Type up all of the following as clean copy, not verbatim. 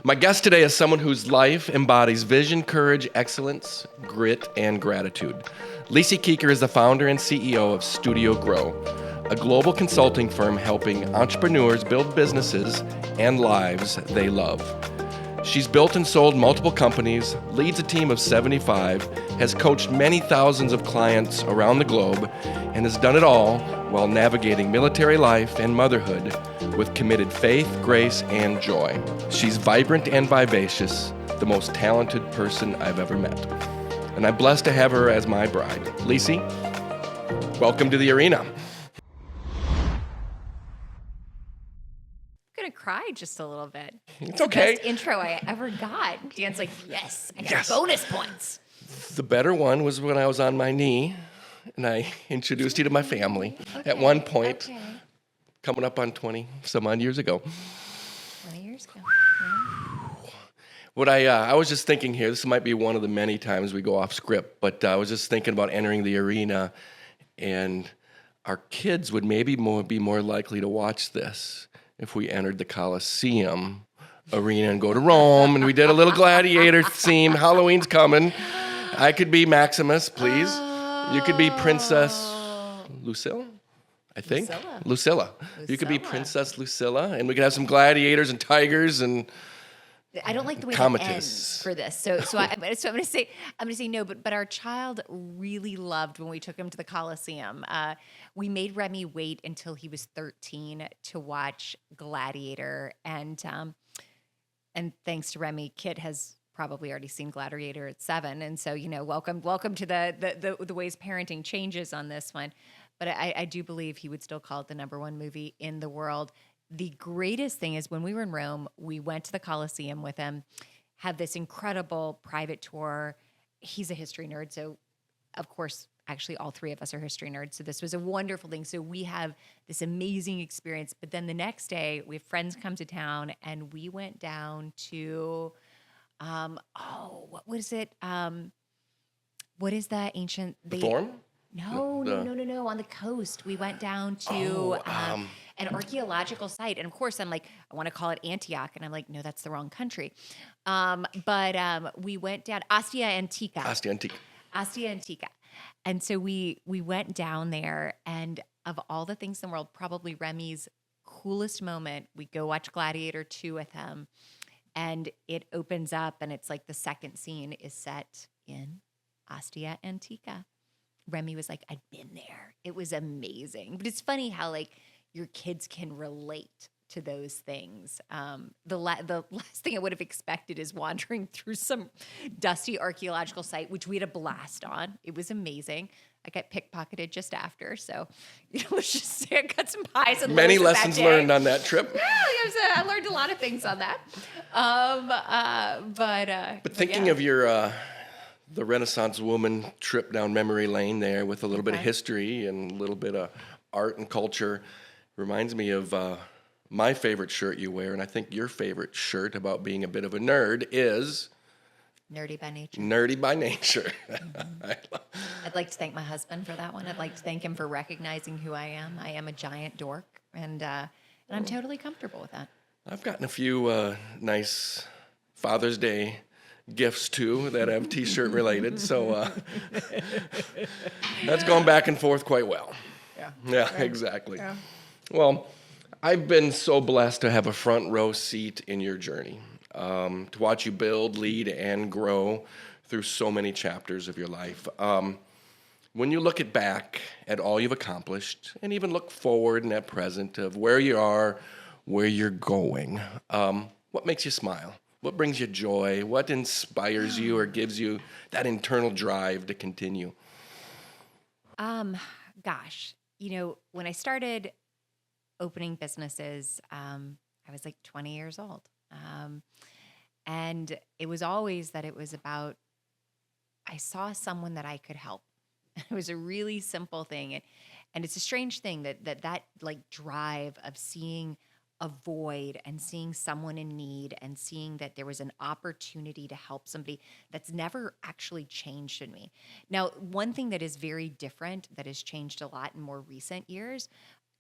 My guest today is someone whose life embodies vision, courage, excellence, grit, and gratitude. Lise Kuecker is the founder and CEO of Studio Grow, a global consulting firm helping entrepreneurs build businesses and lives they love. She's built and sold multiple companies, leads a team of 75, has coached many thousands of clients around the globe, and has done it all while navigating military life and motherhood with committed faith, grace, and joy. She's vibrant and vivacious, the most talented person I've ever met. And I'm blessed to have her as my bride. Lise, welcome to the arena. I'm gonna cry just a little bit. It's okay. The best intro I ever got. Dan's like, yes, I got Yes. bonus points. The better one was when I was on my knee and I introduced you to my family at one point, coming up on 20 some odd years ago. 20 years ago. What I was just thinking here, this might be one of the many times we go off script, but I was just thinking about entering the arena, and our kids would maybe be more likely to watch this if we entered the Coliseum arena and go to Rome, and we did a little gladiator theme. Halloween's coming. I could be Maximus, please. You could be Princess Lucilla, I think. Lucilla. You could be Princess Lucilla, and we could have some gladiators and tigers and I don't like the way it ends for this. So I'm going to say no, but our child really loved when we took him to the Coliseum. We made Remy wait until he was 13 to watch Gladiator, and thanks to Remy, Kit has probably already seen Gladiator at 7, and so welcome to the ways parenting changes on this one. But I do believe he would still call it the number one movie in the world. The greatest thing is when we were in Rome, we went to the Colosseum with him, had this incredible private tour. He's a history nerd, so of course, actually all three of us are history nerds, so this was a wonderful thing. So we have this amazing experience, but then the next day, we have friends come to town, and we went down to, what was it? What is the ancient... the Forum? No. On the coast, we went down to an archaeological site, and of course, I'm like, I want to call it Antioch, and I'm like, no, that's the wrong country. But we went down Ostia Antica, and so we went down there, and of all the things in the world, probably Remy's coolest moment, we go watch Gladiator 2 with him, and it opens up, and it's like the second scene is set in Ostia Antica. Remy was like, I'd been there. It was amazing. But it's funny how like your kids can relate to those things. The last thing I would have expected is wandering through some dusty archaeological site, which we had a blast on. It was amazing. I got pickpocketed just after. So, let's just say I got some pies and many lessons learned on that trip. Yeah, I learned a lot of things on that. But thinking of your... the Renaissance woman trip down memory lane there with a little bit of history and a little bit of art and culture reminds me of my favorite shirt you wear, and I think your favorite shirt about being a bit of a nerd is... Nerdy by nature. Nerdy by nature. Mm-hmm. I'd like to thank my husband for that one. I'd like to thank him for recognizing who I am. I am a giant dork, and I'm totally comfortable with that. I've gotten a few nice Father's Day gifts too that have t-shirt related, so that's gone back and forth quite well. Yeah, exactly. Yeah. Well, I've been so blessed to have a front row seat in your journey, to watch you build, lead, and grow through so many chapters of your life. When you look back at all you've accomplished, and even look forward and at present of where you are, where you're going, what makes you smile? What brings you joy? What inspires you or gives you that internal drive to continue? Gosh, when I started opening businesses, I was like 20 years old. And it was always that it was about, I saw someone that I could help. It was a really simple thing. And it's a strange thing that like drive of seeing a void and seeing someone in need and seeing that there was an opportunity to help somebody that's never actually changed in me. Now, one thing that is very different that has changed a lot in more recent years,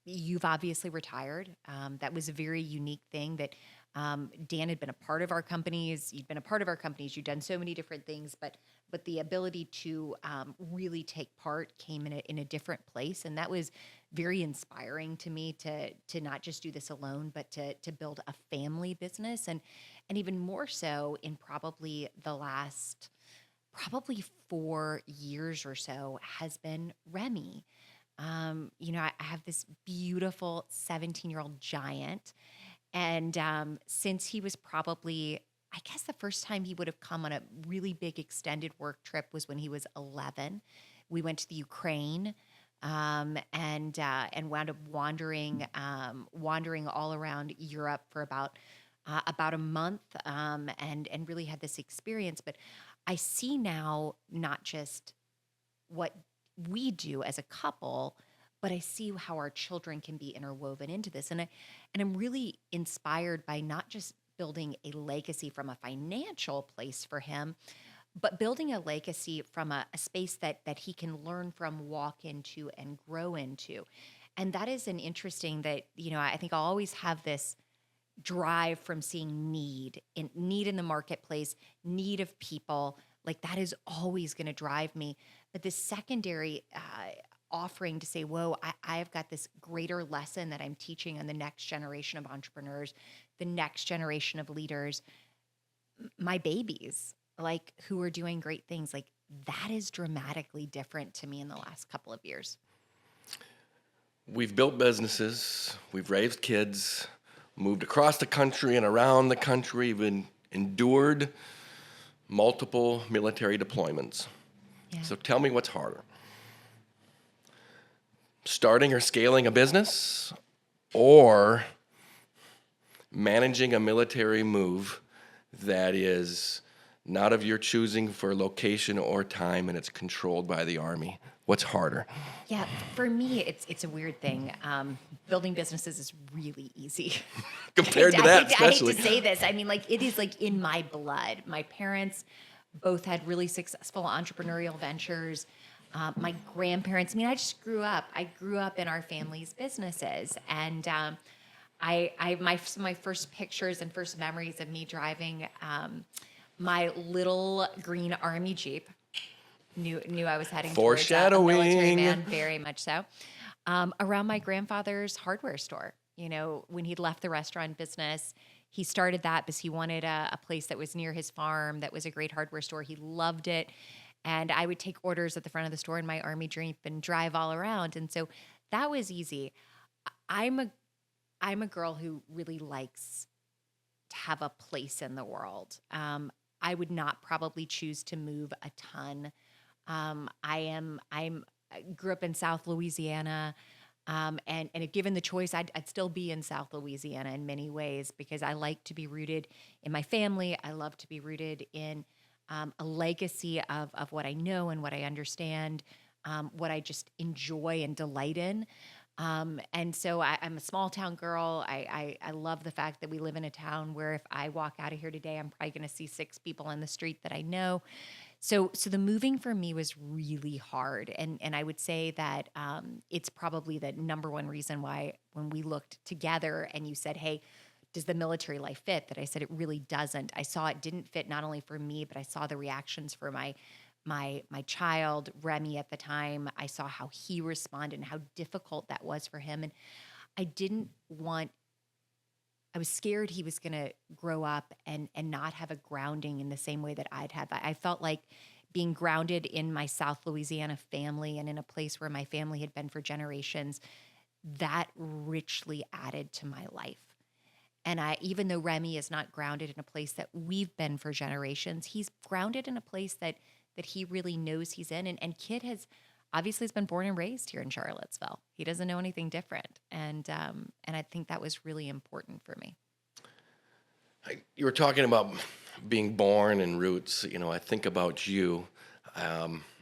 you've obviously retired. That was a very unique thing that Dan had been a part of our companies. You'd been a part of our companies. You'd done so many different things, but the ability to really take part came in a different place, and that was very inspiring to me to not just do this alone, but to build a family business, and even more so in probably the last 4 years or so has been Remy. I have this beautiful 17-year-old giant. And since he was probably, I guess the first time he would have come on a really big extended work trip was when he was 11. We went to the Ukraine and wound up wandering all around Europe for about a month and really had this experience. But I see now not just what we do as a couple, but I see how our children can be interwoven into this. And I'm really inspired by not just building a legacy from a financial place for him, but building a legacy from a space that he can learn from, walk into, and grow into. And that is an interesting that, I think I'll always have this drive from seeing need in the marketplace, need of people. Like that is always going to drive me. But this secondary offering to say, whoa, I've got this greater lesson that I'm teaching on the next generation of entrepreneurs, the next generation of leaders, my babies, like who are doing great things. Like that is dramatically different to me in the last couple of years. We've built businesses, we've raised kids, moved across the country and around the country, even endured multiple military deployments. Yeah. So tell me what's harder. Starting or scaling a business, or managing a military move that is not of your choosing for location or time, and it's controlled by the Army? What's harder? Yeah, for me, it's a weird thing. Building businesses is really easy. Compared to that, especially. I hate to say this. I mean, like it is like in my blood. My parents both had really successful entrepreneurial ventures. My grandparents. I mean, I grew up in our family's businesses, and my first pictures and first memories of me driving my little green Army Jeep. Knew I was heading towards a military man, very much so. Around my grandfather's hardware store. When he'd left the restaurant business, he started that because he wanted a place that was near his farm that was a great hardware store. He loved it. And I would take orders at the front of the store in my Army Jeep and drive all around. And so that was easy. I'm a girl who really likes to have a place in the world. I would not probably choose to move a ton. I grew up in South Louisiana, and if given the choice, I'd still be in South Louisiana in many ways because I like to be rooted in my family. I love to be rooted in a legacy of what I know and what I understand, what I just enjoy and delight in. And so I'm a small town girl. I love the fact that we live in a town where if I walk out of here today, I'm probably going to see 6 people on the street that I know. So the moving for me was really hard. And I would say that it's probably the number one reason why when we looked together and you said, hey, does the military life fit? That I said, it really doesn't. I saw it didn't fit not only for me, but I saw the reactions for my child, Remy, at the time. I saw how he responded and how difficult that was for him. And I was scared he was going to grow up and not have a grounding in the same way that I'd had. I felt like being grounded in my South Louisiana family and in a place where my family had been for generations, that richly added to my life. And even though Remy is not grounded in a place that we've been for generations, he's grounded in a place that he really knows he's in. And Kid has been born and raised here in Charlottesville. He doesn't know anything different. And I think that was really important for me. You were talking about being born and roots. I think about you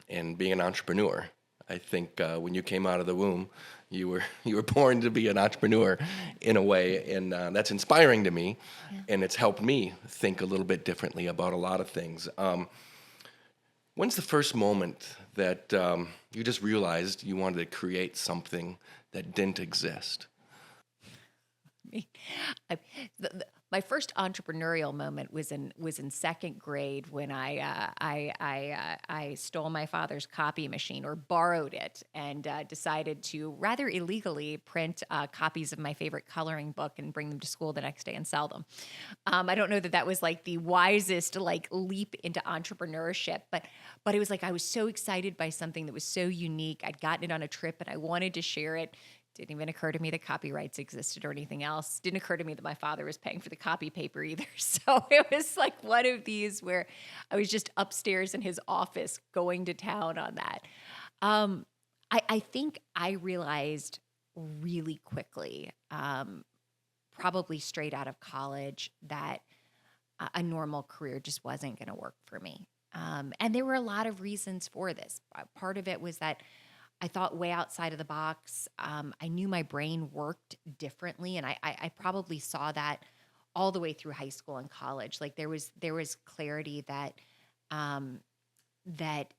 and being an entrepreneur. I think when you came out of the womb, you were born to be an entrepreneur in a way, and that's inspiring to me, and it's helped me think a little bit differently about a lot of things. When's the first moment that you just realized you wanted to create something that didn't exist? My first entrepreneurial moment was in second grade when I stole my father's copy machine, or borrowed it, and decided to rather illegally print copies of my favorite coloring book and bring them to school the next day and sell them. I don't know that that was like the wisest like leap into entrepreneurship, but it was like I was so excited by something that was so unique. I'd gotten it on a trip and I wanted to share it. Didn't even occur to me that copyrights existed or anything else. Didn't occur to me that my father was paying for the copy paper either. So it was like one of these where I was just upstairs in his office going to town on that. I think I realized really quickly, probably straight out of college, that a normal career just wasn't going to work for me. And there were a lot of reasons for this. Part of it was that I thought way outside of the box. I knew my brain worked differently, and I probably saw that all the way through high school and college. Like there was clarity that that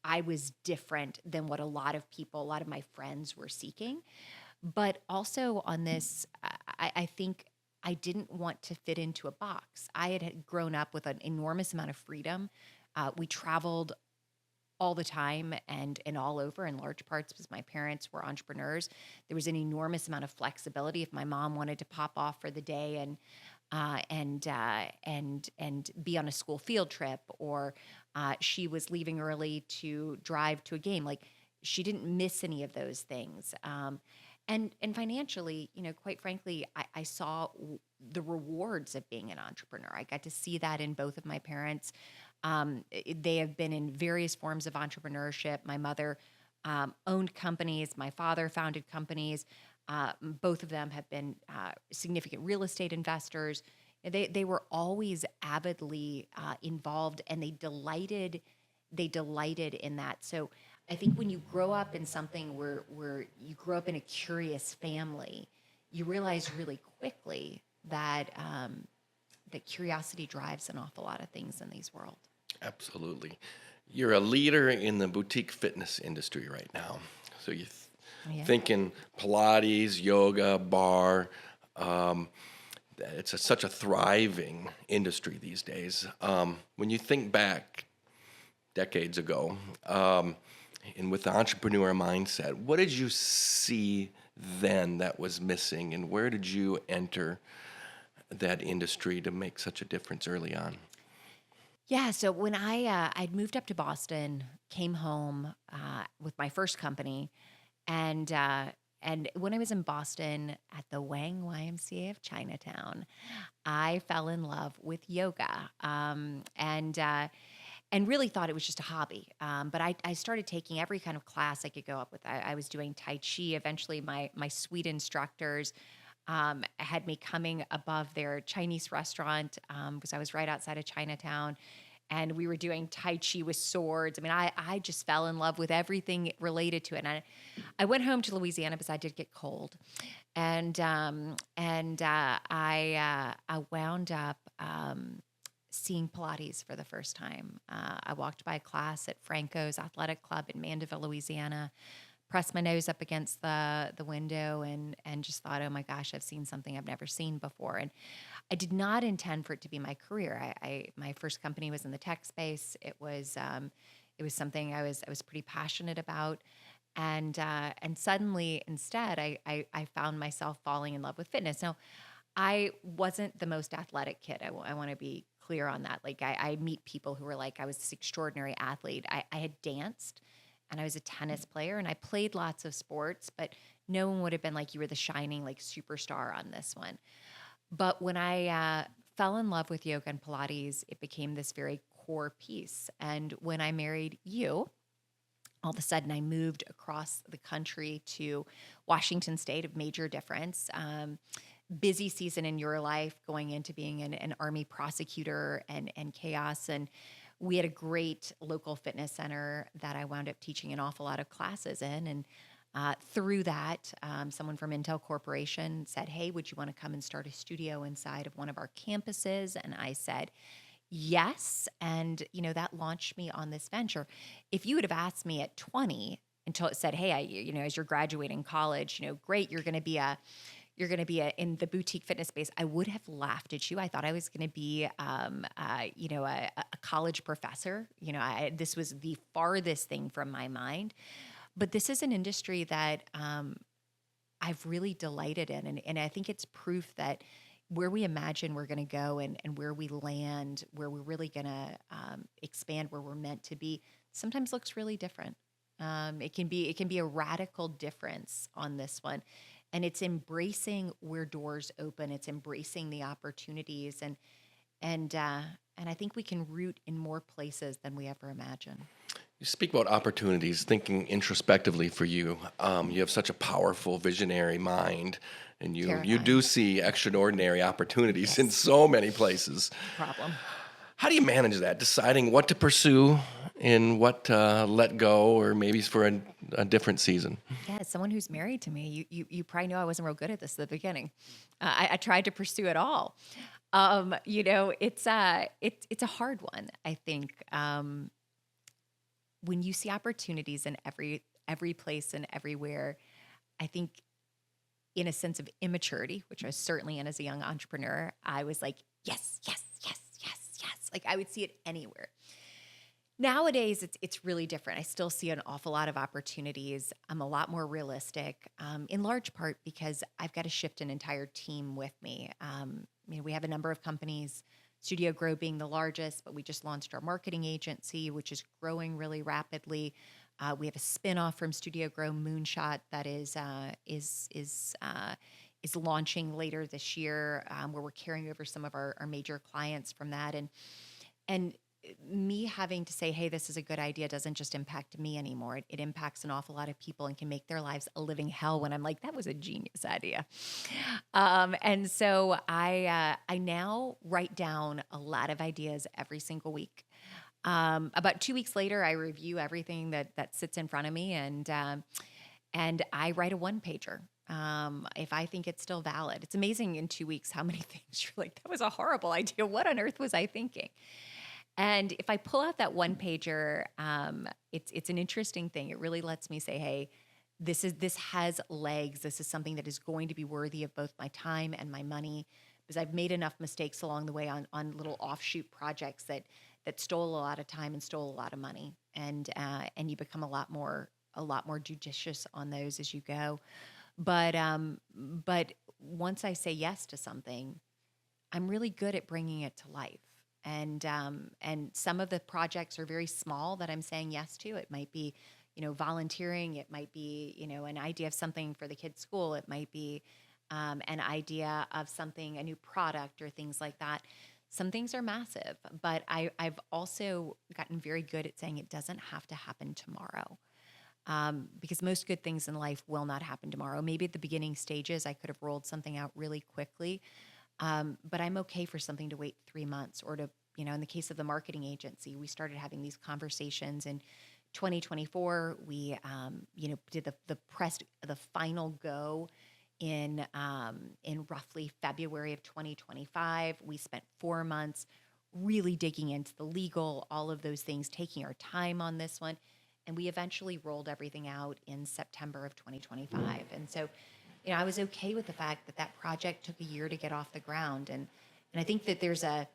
I was different than what a lot of people, a lot of my friends were seeking. But also on this, I think I didn't want to fit into a box. I had grown up with an enormous amount of freedom. We traveled all the time and all over, in large parts because my parents were entrepreneurs. There was an enormous amount of flexibility. If my mom wanted to pop off for the day and be on a school field trip, or she was leaving early to drive to a game, like she didn't miss any of those things. And financially, quite frankly, I saw the rewards of being an entrepreneur. I got to see that in both of my parents. They have been in various forms of entrepreneurship. My mother owned companies. My father founded companies. Both of them have been significant real estate investors. They were always avidly involved, and they delighted in that. So I think when you grow up in something where you grow up in a curious family, you realize really quickly that that curiosity drives an awful lot of things in these world. Absolutely. You're a leader in the boutique fitness industry right now. So you're thinking Pilates, yoga, bar. It's such a thriving industry these days. When you think back decades ago, and with the entrepreneur mindset, what did you see then that was missing, and where did you enter that industry to make such a difference early on? Yeah, so when I'd moved up to Boston, came home with my first company, and when I was in Boston at the Wang YMCA of Chinatown, I fell in love with yoga, and really thought it was just a hobby. But I started taking every kind of class I could go up with. I was doing Tai Chi. Eventually, my suite instructors had me coming above their Chinese restaurant because I was right outside of Chinatown. And we were doing Tai Chi with swords. I mean, I just fell in love with everything related to it. And I went home to Louisiana because I did get cold. And I wound up seeing Pilates for the first time. I walked by a class at Franco's Athletic Club in Mandeville, Louisiana, pressed my nose up against the window and just thought, oh my gosh, I've seen something I've never seen before. And I did not intend for it to be my career. My first company was in the tech space. It was something I was pretty passionate about. And suddenly, instead, I found myself falling in love with fitness. Now, I wasn't the most athletic kid. I want to be clear on that. Like I meet people who were like, I was this extraordinary athlete. I had danced, and I was a tennis player, and I played lots of sports, but no one would have been like, you were the shining like superstar on this one. But when I fell in love with yoga and Pilates, it became this very core piece. And when I married you, all of a sudden I moved across the country to Washington State, a major difference. Busy season in your life, going into being an Army prosecutor and chaos. And we had a great local fitness center that I wound up teaching an awful lot of classes in. And through that, someone from Intel Corporation said, hey, would you want to come and start a studio inside of one of our campuses? And I said, yes. And, that launched me on this venture. If you would have asked me at 20 until it said, hey, as you're graduating college, great, you're going to be a you're going to be in the boutique fitness space, I would have laughed at you. I thought I was going to be, a college professor. This was the farthest thing from my mind. But this is an industry that I've really delighted in. And I think it's proof that where we imagine we're going to go and where we land, where we're really going to expand, where we're meant to be, sometimes looks really different. It can be a radical difference on this one. And it's embracing where doors open. It's embracing the opportunities. And I think we can root in more places than we ever imagined. You speak about opportunities, thinking introspectively for you. You have such a powerful visionary mind, and you do see extraordinary opportunities in so many places. Problem. How do you manage that, deciding what to pursue and what to let go, or maybe for a different season? Yeah, as someone who's married to me, you probably know I wasn't real good at this at the beginning. I tried to pursue it all. It's a hard one, I think. When you see opportunities in every place and everywhere, I think in a sense of immaturity, which I was certainly in as a young entrepreneur, I was like, yes, yes, yes, yes, yes. Like I would see it anywhere. Nowadays, it's really different. I still see an awful lot of opportunities. I'm a lot more realistic, in large part because I've got to shift an entire team with me. We have a number of companies, Studio Grow being the largest, but we just launched our marketing agency, which is growing really rapidly. We have a spinoff from Studio Grow, Moonshot, that is launching later this year, where we're carrying over some of our major clients from that, and me having to say, hey, this is a good idea doesn't just impact me anymore. It impacts an awful lot of people and can make their lives a living hell when I'm like, that was a genius idea. And so I now write down a lot of ideas every single week. About 2 weeks later, I review everything that sits in front of me and I write a one-pager. If I think it's still valid. It's amazing in 2 weeks how many things you're like, that was a horrible idea. What on earth was I thinking? And if I pull out that one pager, it's an interesting thing. It really lets me say, hey, this has legs. This is something that is going to be worthy of both my time and my money, because I've made enough mistakes along the way on little offshoot projects that stole a lot of time and stole a lot of money. And you become a lot more judicious on those as you go. But once I say yes to something, I'm really good at bringing it to life. And some of the projects are very small that I'm saying yes to. It might be, volunteering. It might be, an idea of something for the kids' school. It might be an idea of something, a new product or things like that. Some things are massive, but I've also gotten very good at saying it doesn't have to happen tomorrow. Because most good things in life will not happen tomorrow. Maybe at the beginning stages, I could have rolled something out really quickly. But I'm okay for something to wait 3 months or to, in the case of the marketing agency, we started having these conversations in 2024. We, did the final go in roughly February of 2025. We spent 4 months really digging into the legal, all of those things, taking our time on this one. And we eventually rolled everything out in September of 2025. And so, I was okay with the fact that project took a year to get off the ground. And I think that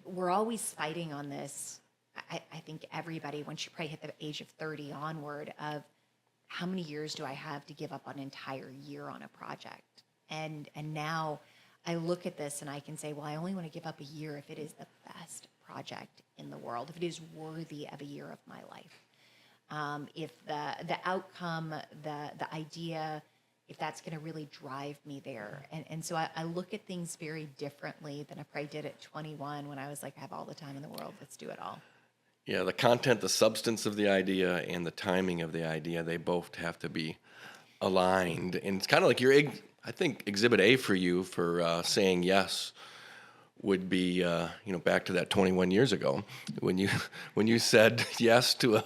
we're always fighting on this. I think everybody, once you probably hit the age of 30 onward, of how many years do I have to give up an entire year on a project? And now I look at this and I can say, well, I only want to give up a year if it is the best project in the world, if it is worthy of a year of my life. If the outcome, the idea, if that's going to really drive me there. And so I look at things very differently than I probably did at 21 when I was like, I have all the time in the world, let's do it all. Yeah, the content, the substance of the idea, and the timing of the idea, they both have to be aligned. And it's kind of like I think Exhibit A for you for saying yes would be, back to that 21 years ago when you said yes to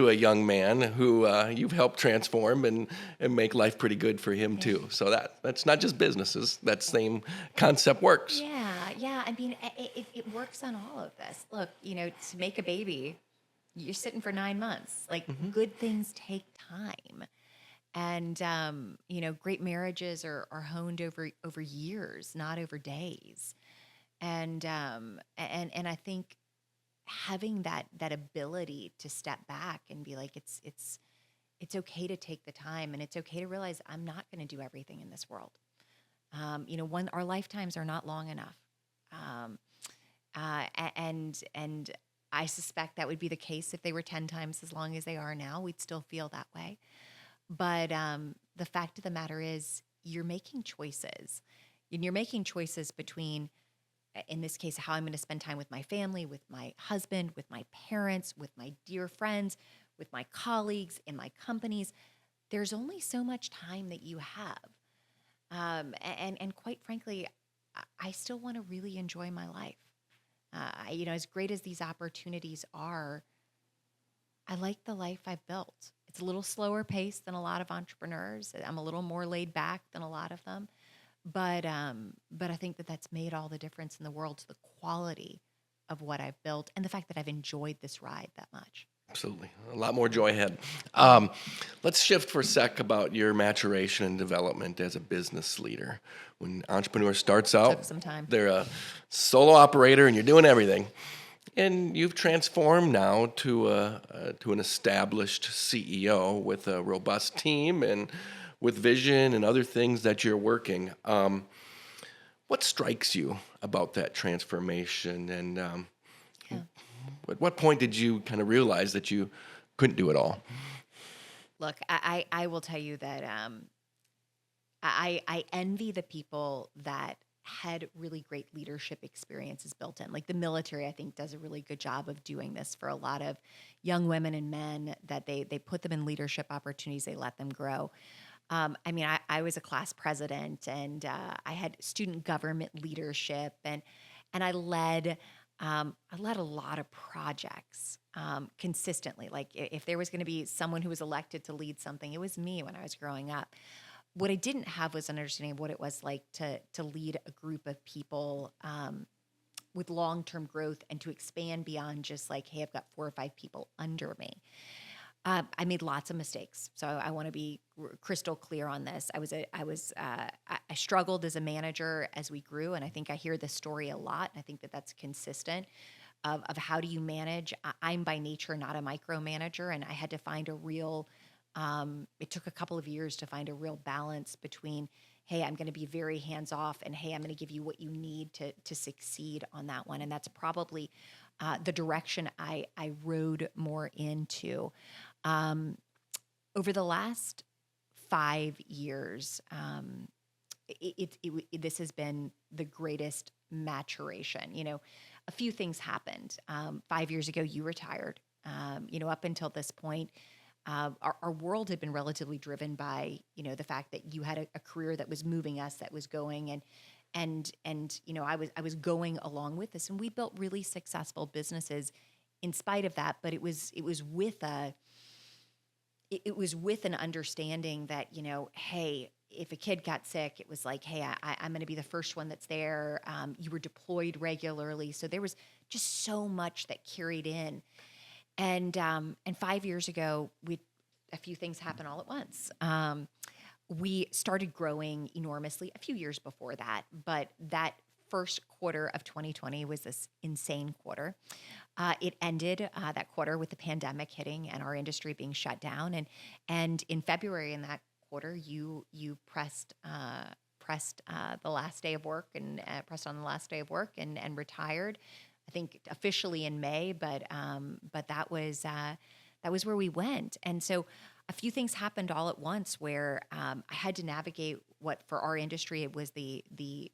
a young man who you've helped transform and make life pretty good for him too. So that's not just businesses. That same concept works. Yeah. I mean, it works on all of this. Look, to make a baby, you're sitting for 9 months. Like, good things take time. And great marriages are honed over years, not over days. And I think having that ability to step back and be like, it's okay to take the time, and it's okay to realize I'm not going to do everything in this world. One, our lifetimes are not long enough. Um, and I suspect that would be the case if they were 10 times as long as they are now. We'd still feel that way. But the fact of the matter is, you're making choices. And you're making choices between, in this case, how I'm going to spend time with my family, with my husband, with my parents, with my dear friends, with my colleagues, in my companies. There's only so much time that you have. And quite frankly, I still want to really enjoy my life. As great as these opportunities are, I like the life I've built. It's a little slower paced than a lot of entrepreneurs. I'm a little more laid back than a lot of them. But I think that's made all the difference in the world to the quality of what I've built and the fact that I've enjoyed this ride that much. Absolutely. A lot more joy ahead. Let's shift for a sec about your maturation and development as a business leader. When an entrepreneur starts out, Took some time. they're a solo operator and you're doing everything. And you've transformed now to an established CEO with a robust team and with vision and other things that you're working. What strikes you about that transformation? And at what point did you kind of realize that you couldn't do it all? Look, I will tell you that I envy the people that had really great leadership experiences built in. Like the military, I think, does a really good job of doing this for a lot of young women and men, that they put them in leadership opportunities, they let them grow. I was a class president, and I had student government leadership, and I led a lot of projects consistently. Like if there was going to be someone who was elected to lead something, it was me when I was growing up. What I didn't have was an understanding of what it was like to lead a group of people with long-term growth, and to expand beyond just like, hey, I've got 4 or 5 people under me. I made lots of mistakes, so I want to be crystal clear on this. I struggled as a manager as we grew, and I think I hear this story a lot. And I think that's consistent of how do you manage. I'm by nature not a micromanager, and I had to find a real. It took a couple of years to find a real balance between, hey, I'm going to be very hands off, and hey, I'm going to give you what you need to succeed on that one. And that's probably the direction I rode more into. Over the last 5 years, this has been the greatest maturation. A few things happened. 5 years ago, you retired. Up until this point, our world had been relatively driven by, the fact that you had a career that was moving us, that was going, and I was going along with this, and we built really successful businesses in spite of that. But it was with an understanding that, hey, if a kid got sick, it was like, hey, I'm going to be the first one that's there. You were deployed regularly, so there was just so much that carried in. And 5 years ago, a few things happened all at once. We started growing enormously a few years before that, but that first quarter of 2020 was this insane quarter. It ended that quarter with the pandemic hitting and our industry being shut down. And in February in that quarter, you pressed the last day of work, and pressed on the last day of work, and retired. I think officially in May, but that was where we went. And so a few things happened all at once where I had to navigate what for our industry it was the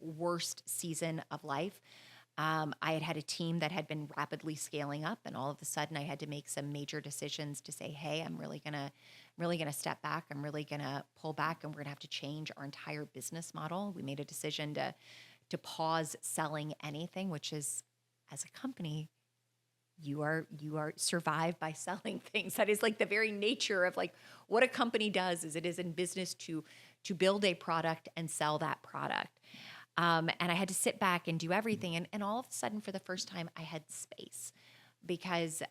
worst season of life. I had a team that had been rapidly scaling up, and all of a sudden I had to make some major decisions to say, hey, I'm really gonna step back. I'm really gonna pull back, and we're gonna have to change our entire business model. We made a decision to pause selling anything, which is, as a company, you are survived by selling things. That is like the very nature of like what a company does, is it is in business to build a product and sell that product. And I had to sit back and do everything. And all of a sudden, for the first time, I had space because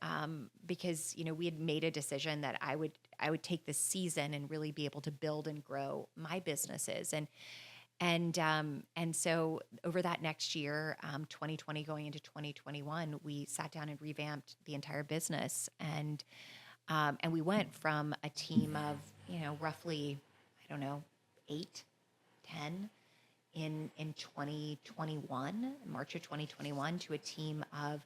we had made a decision that I would take this season and really be able to build and grow my businesses. And so over that next year, 2020 going into 2021, we sat down and revamped the entire business. And we went from a team of, roughly, I don't know, 8, 10 in 2021, March of 2021, to a team of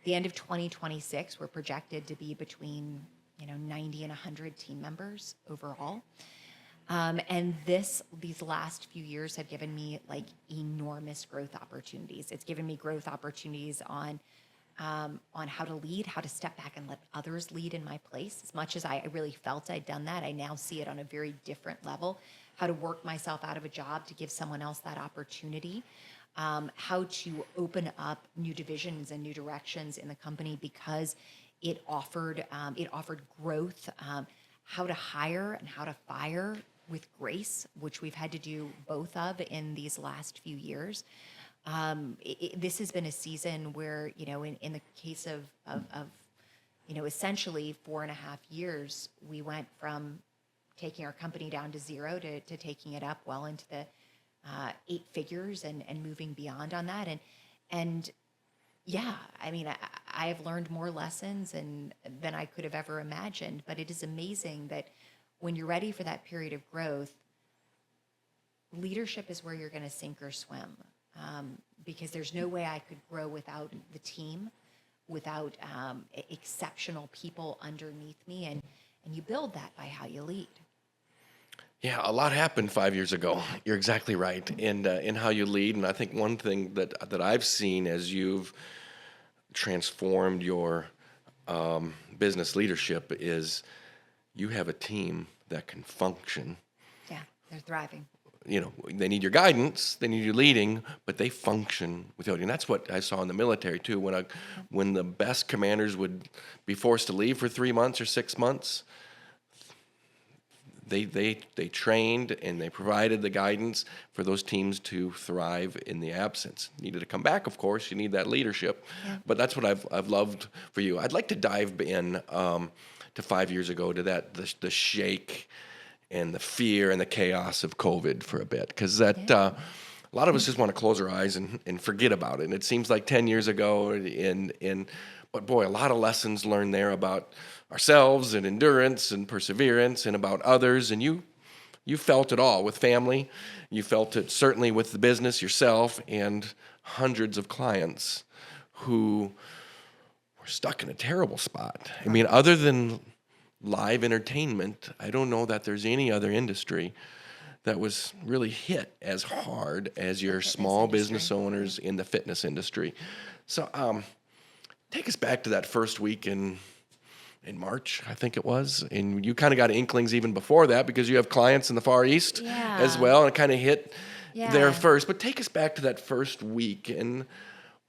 the end of 2026. We're projected to be between, 90 and 100 team members overall. And these last few years have given me like enormous growth opportunities. It's given me growth opportunities on how to lead, how to step back and let others lead in my place. As much as I really felt I'd done that, I now see it on a very different level. How to work myself out of a job to give someone else that opportunity. How to open up new divisions and new directions in the company because it offered growth. How to hire and how to fire with grace, which we've had to do both of in these last few years. This has been a season where, in the case of essentially 4.5 years, we went from taking our company down to 0 to taking it up well into the 8 figures and moving beyond on that. And yeah, I mean, I have learned more lessons than I could have ever imagined, but it is amazing that when you're ready for that period of growth, leadership is where you're going to sink or swim. Because there's no way I could grow without the team, without exceptional people underneath me. And you build that by how you lead. Yeah, a lot happened 5 years ago. You're exactly right. And in how you lead. And I think one thing that I've seen as you've transformed your business leadership is you have a team that can function. Yeah, they're thriving. They need your guidance, they need your leading, but they function without you. And that's what I saw in the military too. When the best commanders would be forced to leave for 3 months or 6 months, they trained and they provided the guidance for those teams to thrive in the absence. Needed to come back, of course. You need that leadership, but that's what I've loved for you. I'd like to dive in to 5 years ago to the shake and the fear and the chaos of COVID for a bit, because a lot of us just want to close our eyes and forget about it. And it seems like 10 years ago, but boy, a lot of lessons learned there about ourselves and endurance and perseverance and about others. And you felt it all with family. You felt it certainly with the business yourself and hundreds of clients who were stuck in a terrible spot. I mean, other than live entertainment, I don't know that there's any other industry that was really hit as hard as your small business owners in the fitness industry. So take us back to that first week in March, I think it was. And you kind of got inklings even before that because you have clients in the Far East as well, and it kind of hit there first. But take us back to that first week, and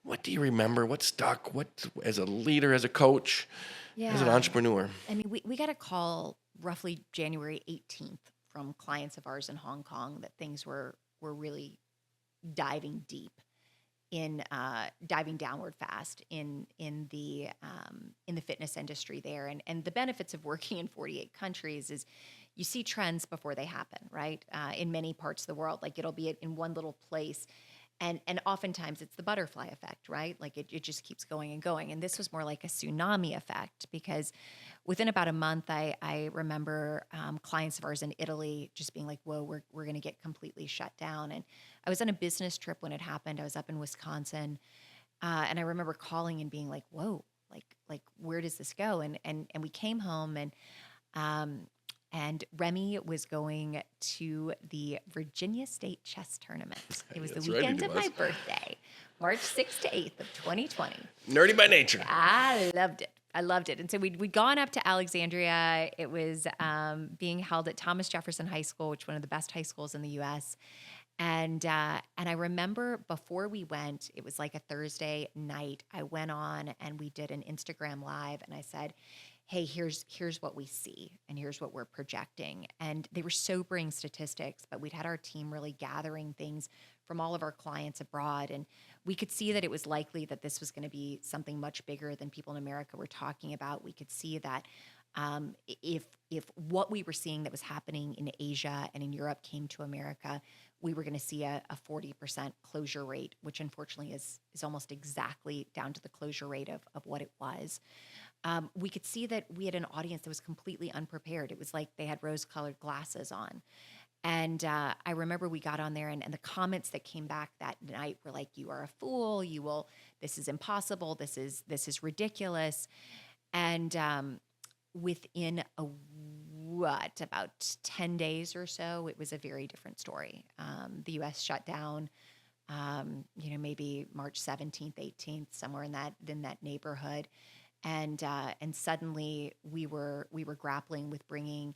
what do you remember? What stuck? What, as a leader, as a coach, as an entrepreneur? I mean, we got a call roughly January 18th from clients of ours in Hong Kong that things were really diving deep diving downward fast in the fitness industry there. And the benefits of working in 48 countries is you see trends before they happen, right? In many parts of the world, like it'll be in one little place. And oftentimes it's the butterfly effect, right? Like it just keeps going and going. And this was more like a tsunami effect because within about a month, I remember clients of ours in Italy just being like, whoa, we're going to get completely shut down. And I was on a business trip when it happened. I was up in Wisconsin. And I remember calling and being like, whoa, like where does this go? And we came home and Remy was going to the Virginia State Chess Tournament. It was the weekend of my birthday, March 6th to 8th of 2020. Nerdy by nature. I loved it. And so we'd gone up to Alexandria. It was being held at Thomas Jefferson High School, which is one of the best high schools in the U.S. And I remember before we went, it was like a Thursday night. I went on and we did an Instagram Live, and I said, hey, here's what we see and here's what we're projecting. And they were sobering statistics, but we'd had our team really gathering things from all of our clients abroad. And we could see that it was likely that this was going to be something much bigger than people in America were talking about. We could see that If what we were seeing that was happening in Asia and in Europe came to America, we were going to see a 40% closure rate, which unfortunately is almost exactly down to the closure rate of what it was. We could see that we had an audience that was completely unprepared. It was like they had rose-colored glasses on. And I remember we got on there, and the comments that came back that night were like, "You are a fool. This is impossible. This is ridiculous." And within about 10 days or so, it was a very different story. The U.S. shut down, maybe March 17th, 18th, somewhere in that neighborhood. And suddenly we were grappling with bringing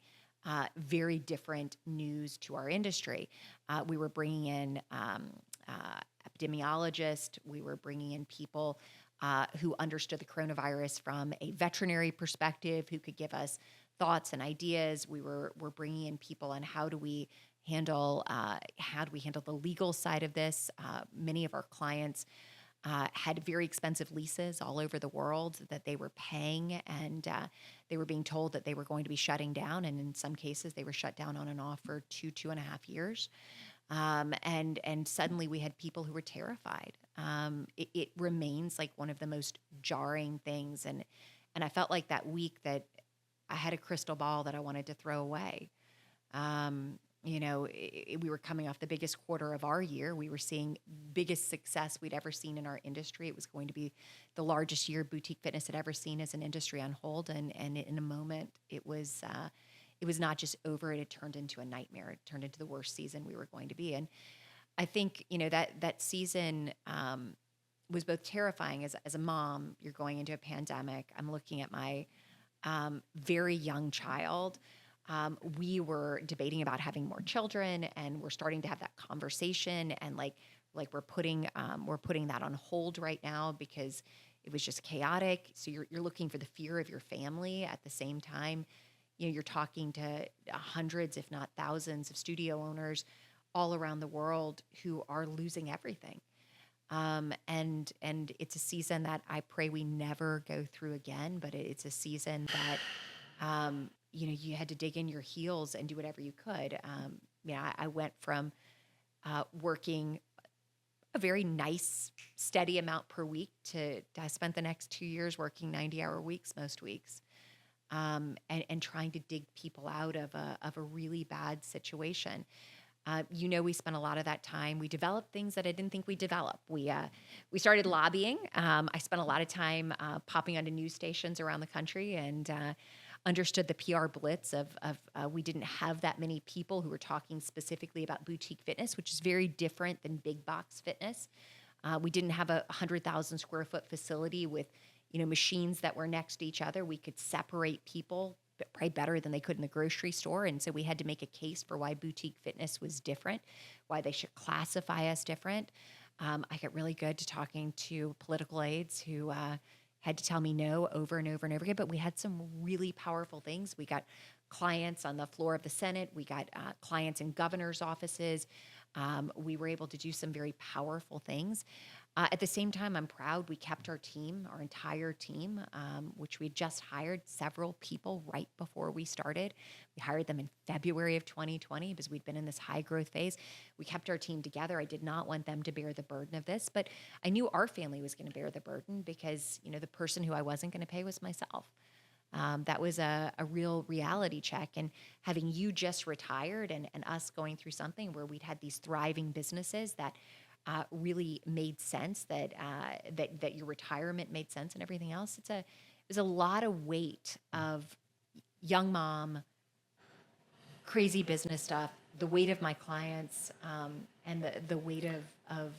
very different news to our industry. We were bringing in epidemiologists. We were bringing in people who understood the coronavirus from a veterinary perspective, who could give us thoughts and ideas. We're bringing in people on how do we handle the legal side of this. Many of our clients had very expensive leases all over the world that they were paying, and they were being told that they were going to be shutting down. And in some cases, they were shut down on and off for 2.5 years. And suddenly we had people who were terrified. It remains like one of the most jarring things. And I felt like that week that I had a crystal ball that I wanted to throw away. We were coming off the biggest quarter of our year. We were seeing biggest success we'd ever seen in our industry. It was going to be the largest year boutique fitness had ever seen as an industry on hold. And in a moment, it was not just over. It had turned into a nightmare. It turned into the worst season we were going to be. And I think, that season was both terrifying as a mom. You're going into a pandemic. I'm looking at my very young child. We were debating about having more children, and we're starting to have that conversation. And like we're putting that on hold right now because it was just chaotic. So you're looking for the fear of your family at the same time. You're talking to hundreds, if not thousands, of studio owners all around the world who are losing everything. And it's a season that I pray we never go through again, but it's a season that, you had to dig in your heels and do whatever you could. I went from working a very nice, steady amount per week to I spent the next 2 years working 90-hour weeks most weeks, and trying to dig people out of a really bad situation. We spent a lot of that time. We developed things that I didn't think we'd develop. We started lobbying. I spent a lot of time popping onto news stations around the country and understood the PR blitz of we didn't have that many people who were talking specifically about boutique fitness, which is very different than big box fitness. We didn't have a 100,000 square foot facility with machines that were next to each other. We could separate people probably better than they could in the grocery store. And so we had to make a case for why boutique fitness was different, why they should classify us different. I got really good to talking to political aides who had to tell me no over and over and over again. But we had some really powerful things. We got clients on the floor of the Senate. We got clients in governors' offices. We were able to do some very powerful things. At the same time, I'm proud we kept our team, our entire team, which we just hired several people right before we started. We hired them in February of 2020 because we'd been in this high growth phase. We kept our team together. I did not want them to bear the burden of this, but I knew our family was going to bear the burden because, the person who I wasn't going to pay was myself. That was a real reality check. And having you just retired and us going through something where we'd had these thriving businesses that really made sense, that your retirement made sense and everything else. It was a lot of weight of young mom, crazy business stuff, the weight of my clients, and the weight of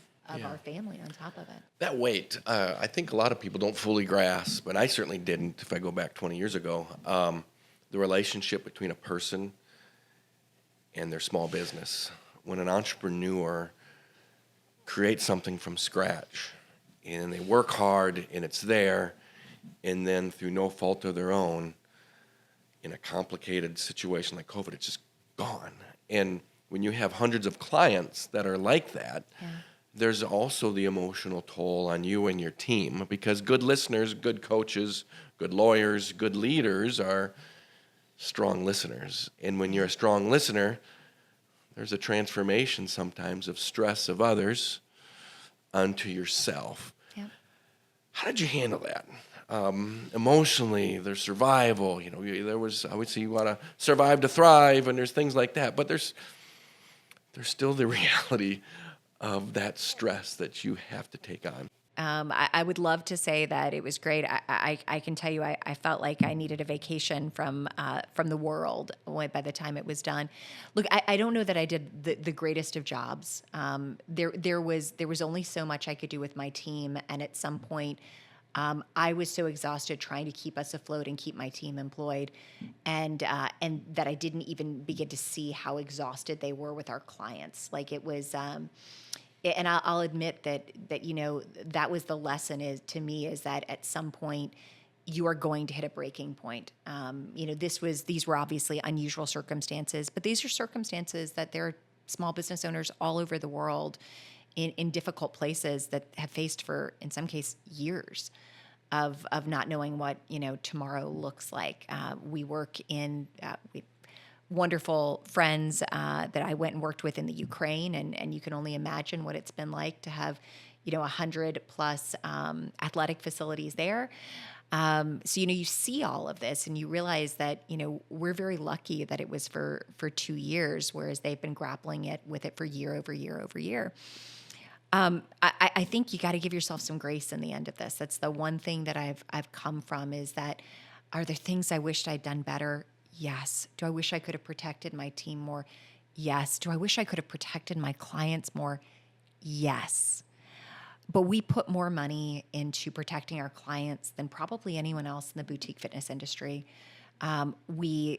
our family on top of it. That weight, I think a lot of people don't fully grasp, and I certainly didn't if I go back 20 years ago, the relationship between a person and their small business. When an entrepreneur create something from scratch and they work hard and it's there, and then through no fault of their own, in a complicated situation like COVID, it's just gone. And when you have hundreds of clients that are like that, there's also the emotional toll on you and your team, because good listeners, good coaches, good lawyers, good leaders are strong listeners. And when you're a strong listener, there's a transformation sometimes of stress of others onto yourself. Yep. How did you handle that? Emotionally, there's survival. There was, obviously, you want to survive to thrive, and there's things like that. But there's still the reality of that stress that you have to take on. I would love to say that it was great. I can tell you, I felt like I needed a vacation from the world by the time it was done. Look, I don't know that I did the greatest of jobs. There was only so much I could do with my team, and at some point, I was so exhausted trying to keep us afloat and keep my team employed, and that I didn't even begin to see how exhausted they were with our clients. Like it was. And I'll admit that that was the lesson to me is that at some point you are going to hit a breaking point. These were obviously unusual circumstances, but these are circumstances that there are small business owners all over the world in difficult places that have faced for, in some case, years of not knowing what tomorrow looks like. We work in wonderful friends that I went and worked with in the Ukraine, and you can only imagine what it's been like to have 100 plus athletic facilities there. So you see all of this, and you realize that we're very lucky that it was for 2 years, whereas they've been grappling with it for year over year over year. I think you got to give yourself some grace in the end of this. That's the one thing that I've come from, is that, are there things I wished I'd done better? Yes. Do I wish I could have protected my team more? Yes. Do I wish I could have protected my clients more? Yes. But we put more money into protecting our clients than probably anyone else in the boutique fitness industry. We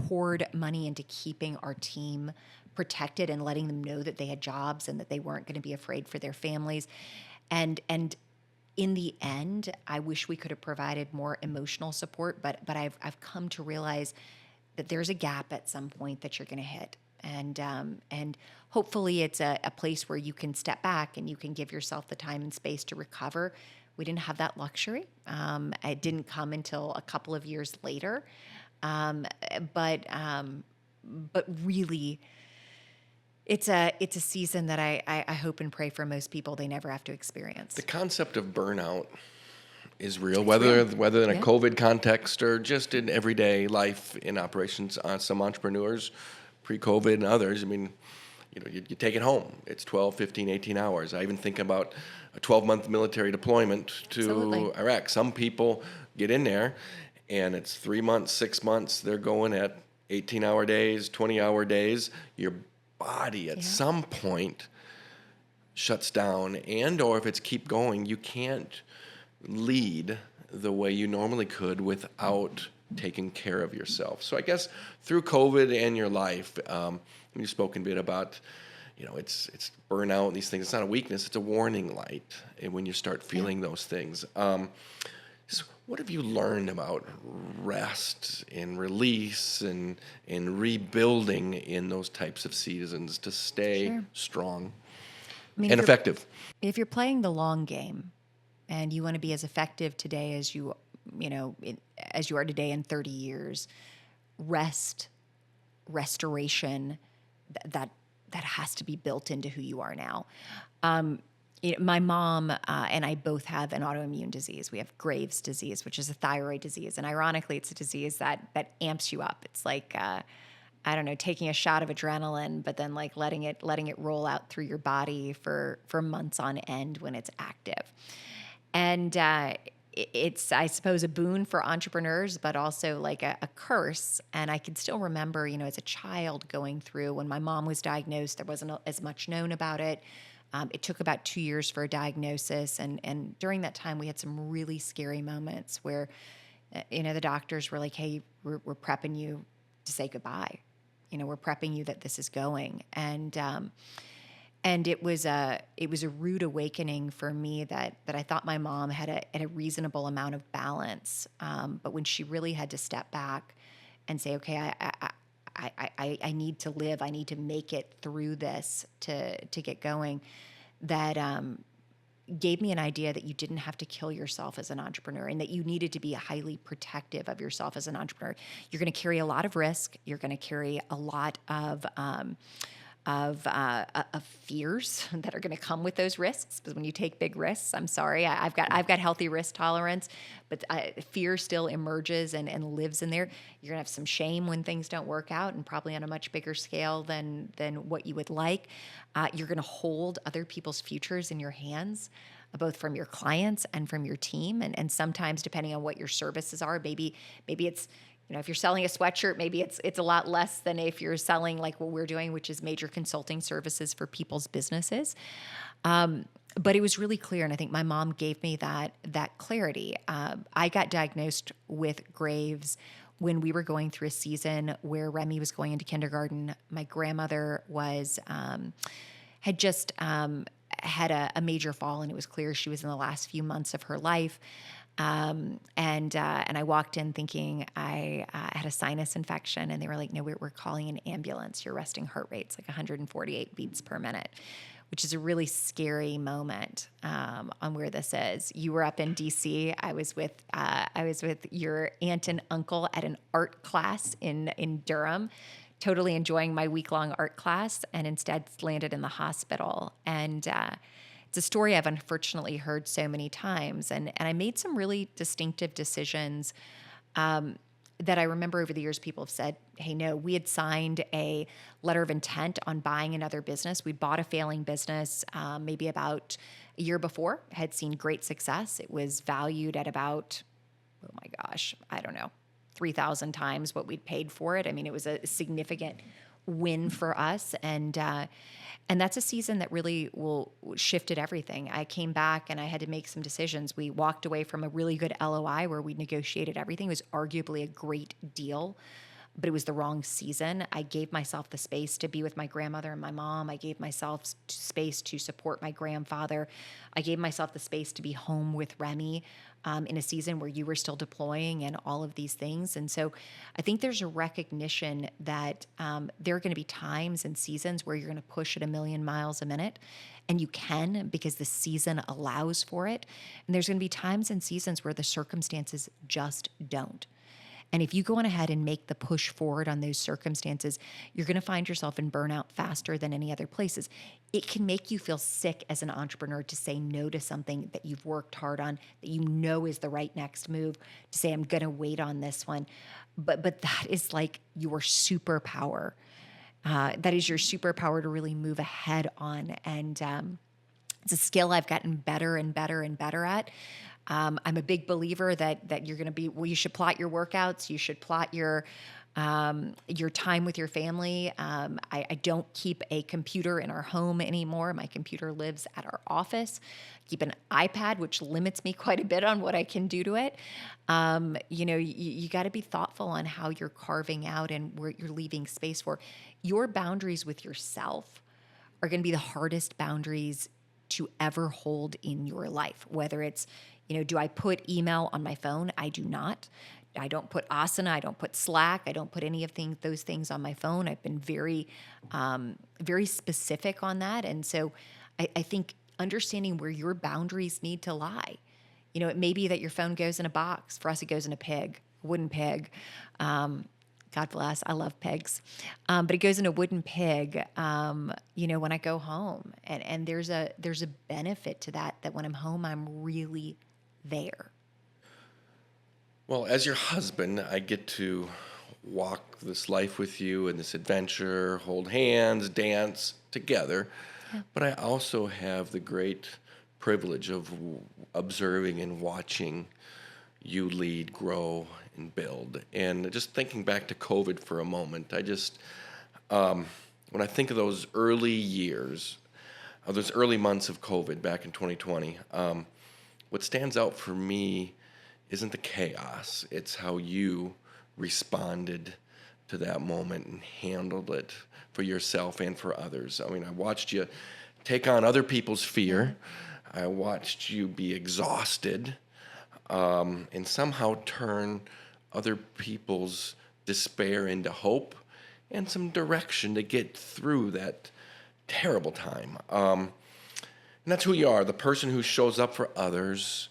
poured money into keeping our team protected and letting them know that they had jobs and that they weren't going to be afraid for their families. And in the end, I wish we could have provided more emotional support, but I've come to realize that there's a gap at some point that you're going to hit. And hopefully it's a place where you can step back and you can give yourself the time and space to recover. We didn't have that luxury. It didn't come until a couple of years later. But really, it's a season that I hope and pray for most people they never have to experience. The concept of burnout is real, whether in a COVID context or just in everyday life in operations. Some entrepreneurs, pre-COVID and others, I mean, you take it home. It's 12, 15, 18 hours. I even think about a 12-month military deployment to Absolutely. Iraq. Some people get in there and it's 3 months, 6 months. They're going at 18-hour days, 20-hour days. Your body at some point shuts down, or if it's keep going, you can't lead the way you normally could without taking care of yourself. So I guess through COVID and your life, you spoke a bit about, it's burnout and these things. It's not a weakness; it's a warning light. And when you start feeling those things, so what have you learned about rest and release and rebuilding in those types of seasons to stay strong and effective? If you're playing the long game, and you want to be as effective today as as you are today in 30 years, restoration, that has to be built into who you are now. My mom and I both have an autoimmune disease. We have Graves' disease, which is a thyroid disease, and ironically, it's a disease that amps you up. It's like I don't know, taking a shot of adrenaline, but then like letting it roll out through your body for months on end when it's active. And it's, I suppose, a boon for entrepreneurs, but also like a curse. And I can still remember, as a child going through when my mom was diagnosed, there wasn't as much known about it. It took about 2 years for a diagnosis. And during that time, we had some really scary moments where, the doctors were like, hey, we're prepping you to say goodbye. We're prepping you that this is going. And it was a rude awakening for me that I thought my mom had a reasonable amount of balance, but when she really had to step back and say, okay, I need to live, I need to make it through this to get going. that gave me an idea that you didn't have to kill yourself as an entrepreneur and that you needed to be highly protective of yourself as an entrepreneur. You're going to carry a lot of risk. You're going to carry a lot of fears that are going to come with those risks. Because when you take big risks, I'm sorry, I've got healthy risk tolerance, but fear still emerges and lives in there. You're going to have some shame when things don't work out, and probably on a much bigger scale than what you would like. You're going to hold other people's futures in your hands, both from your clients and from your team. And sometimes, depending on what your services are, maybe it's, if you're selling a sweatshirt, maybe it's a lot less than if you're selling like what we're doing, which is major consulting services for people's businesses. But it was really clear, and I think my mom gave me that clarity. I got diagnosed with Graves when we were going through a season where Remy was going into kindergarten. My grandmother had just had a major fall, and it was clear she was in the last few months of her life. And I walked in thinking I had a sinus infection, and they were like, "No, we're calling an ambulance. Your resting heart rate's like 148 beats per minute," which is a really scary moment on where this is. You were up in DC. I was with your aunt and uncle at an art class in Durham, totally enjoying my week-long art class, and instead landed in the hospital. And it's a story I've unfortunately heard so many times. And I made some really distinctive decisions that I remember over the years people have said, "Hey, no, we had signed a letter of intent on buying another business. We bought a failing business maybe about a year before, had seen great success. It was valued at about, oh my gosh, I don't know, 3,000 times what we'd paid for it. I mean, it was a significant win for us. And that's a season that really shifted everything. I came back and I had to make some decisions. We walked away from a really good LOI where we negotiated everything. It was arguably a great deal, but it was the wrong season. I gave myself the space to be with my grandmother and my mom. I gave myself space to support my grandfather. I gave myself the space to be home with Remy in a season where you were still deploying and all of these things. And so I think there's a recognition that there are going to be times and seasons where you're going to push at 1,000,000 miles a minute, and you can because the season allows for it. And there's going to be times and seasons where the circumstances just don't. And if you go on ahead and make the push forward on those circumstances, you're going to find yourself in burnout faster than any other places. It can make you feel sick as an entrepreneur to say no to something that you've worked hard on, that you know is the right next move, to say, I'm going to wait on this one. But that is like your superpower. That is your superpower to really move ahead on. And it's a skill I've gotten better and better and better at. I'm a big believer that you're going to you should plot your workouts. You should plot your time with your family. I don't keep a computer in our home anymore. My computer lives at our office. I keep an iPad, which limits me quite a bit on what I can do to it. You got to be thoughtful on how you're carving out and where you're leaving space for. Your boundaries with yourself are going to be the hardest boundaries to ever hold in your life, whether it's, do I put email on my phone? I do not. I don't put Asana. I don't put Slack. I don't put any of those things on my phone. I've been very, very specific on that. And so I think understanding where your boundaries need to lie. It may be that your phone goes in a box. For us, it goes in a wooden pig. God bless. I love pigs. But it goes in a wooden pig, when I go home. And there's a benefit to that when I'm home, I'm really there. Well, as your husband, I get to walk this life with you and this adventure, hold hands, dance together. Yeah. But I also have the great privilege of observing and watching you lead, grow, and build. And just thinking back to COVID for a moment, I just, when I think of those early years, those early months of COVID back in 2020, what stands out for me isn't the chaos. It's how you responded to that moment and handled it for yourself and for others. I mean, I watched you take on other people's fear. I watched you be exhausted and somehow turn other people's despair into hope and some direction to get through that terrible time. And that's who you are, the person who shows up for others,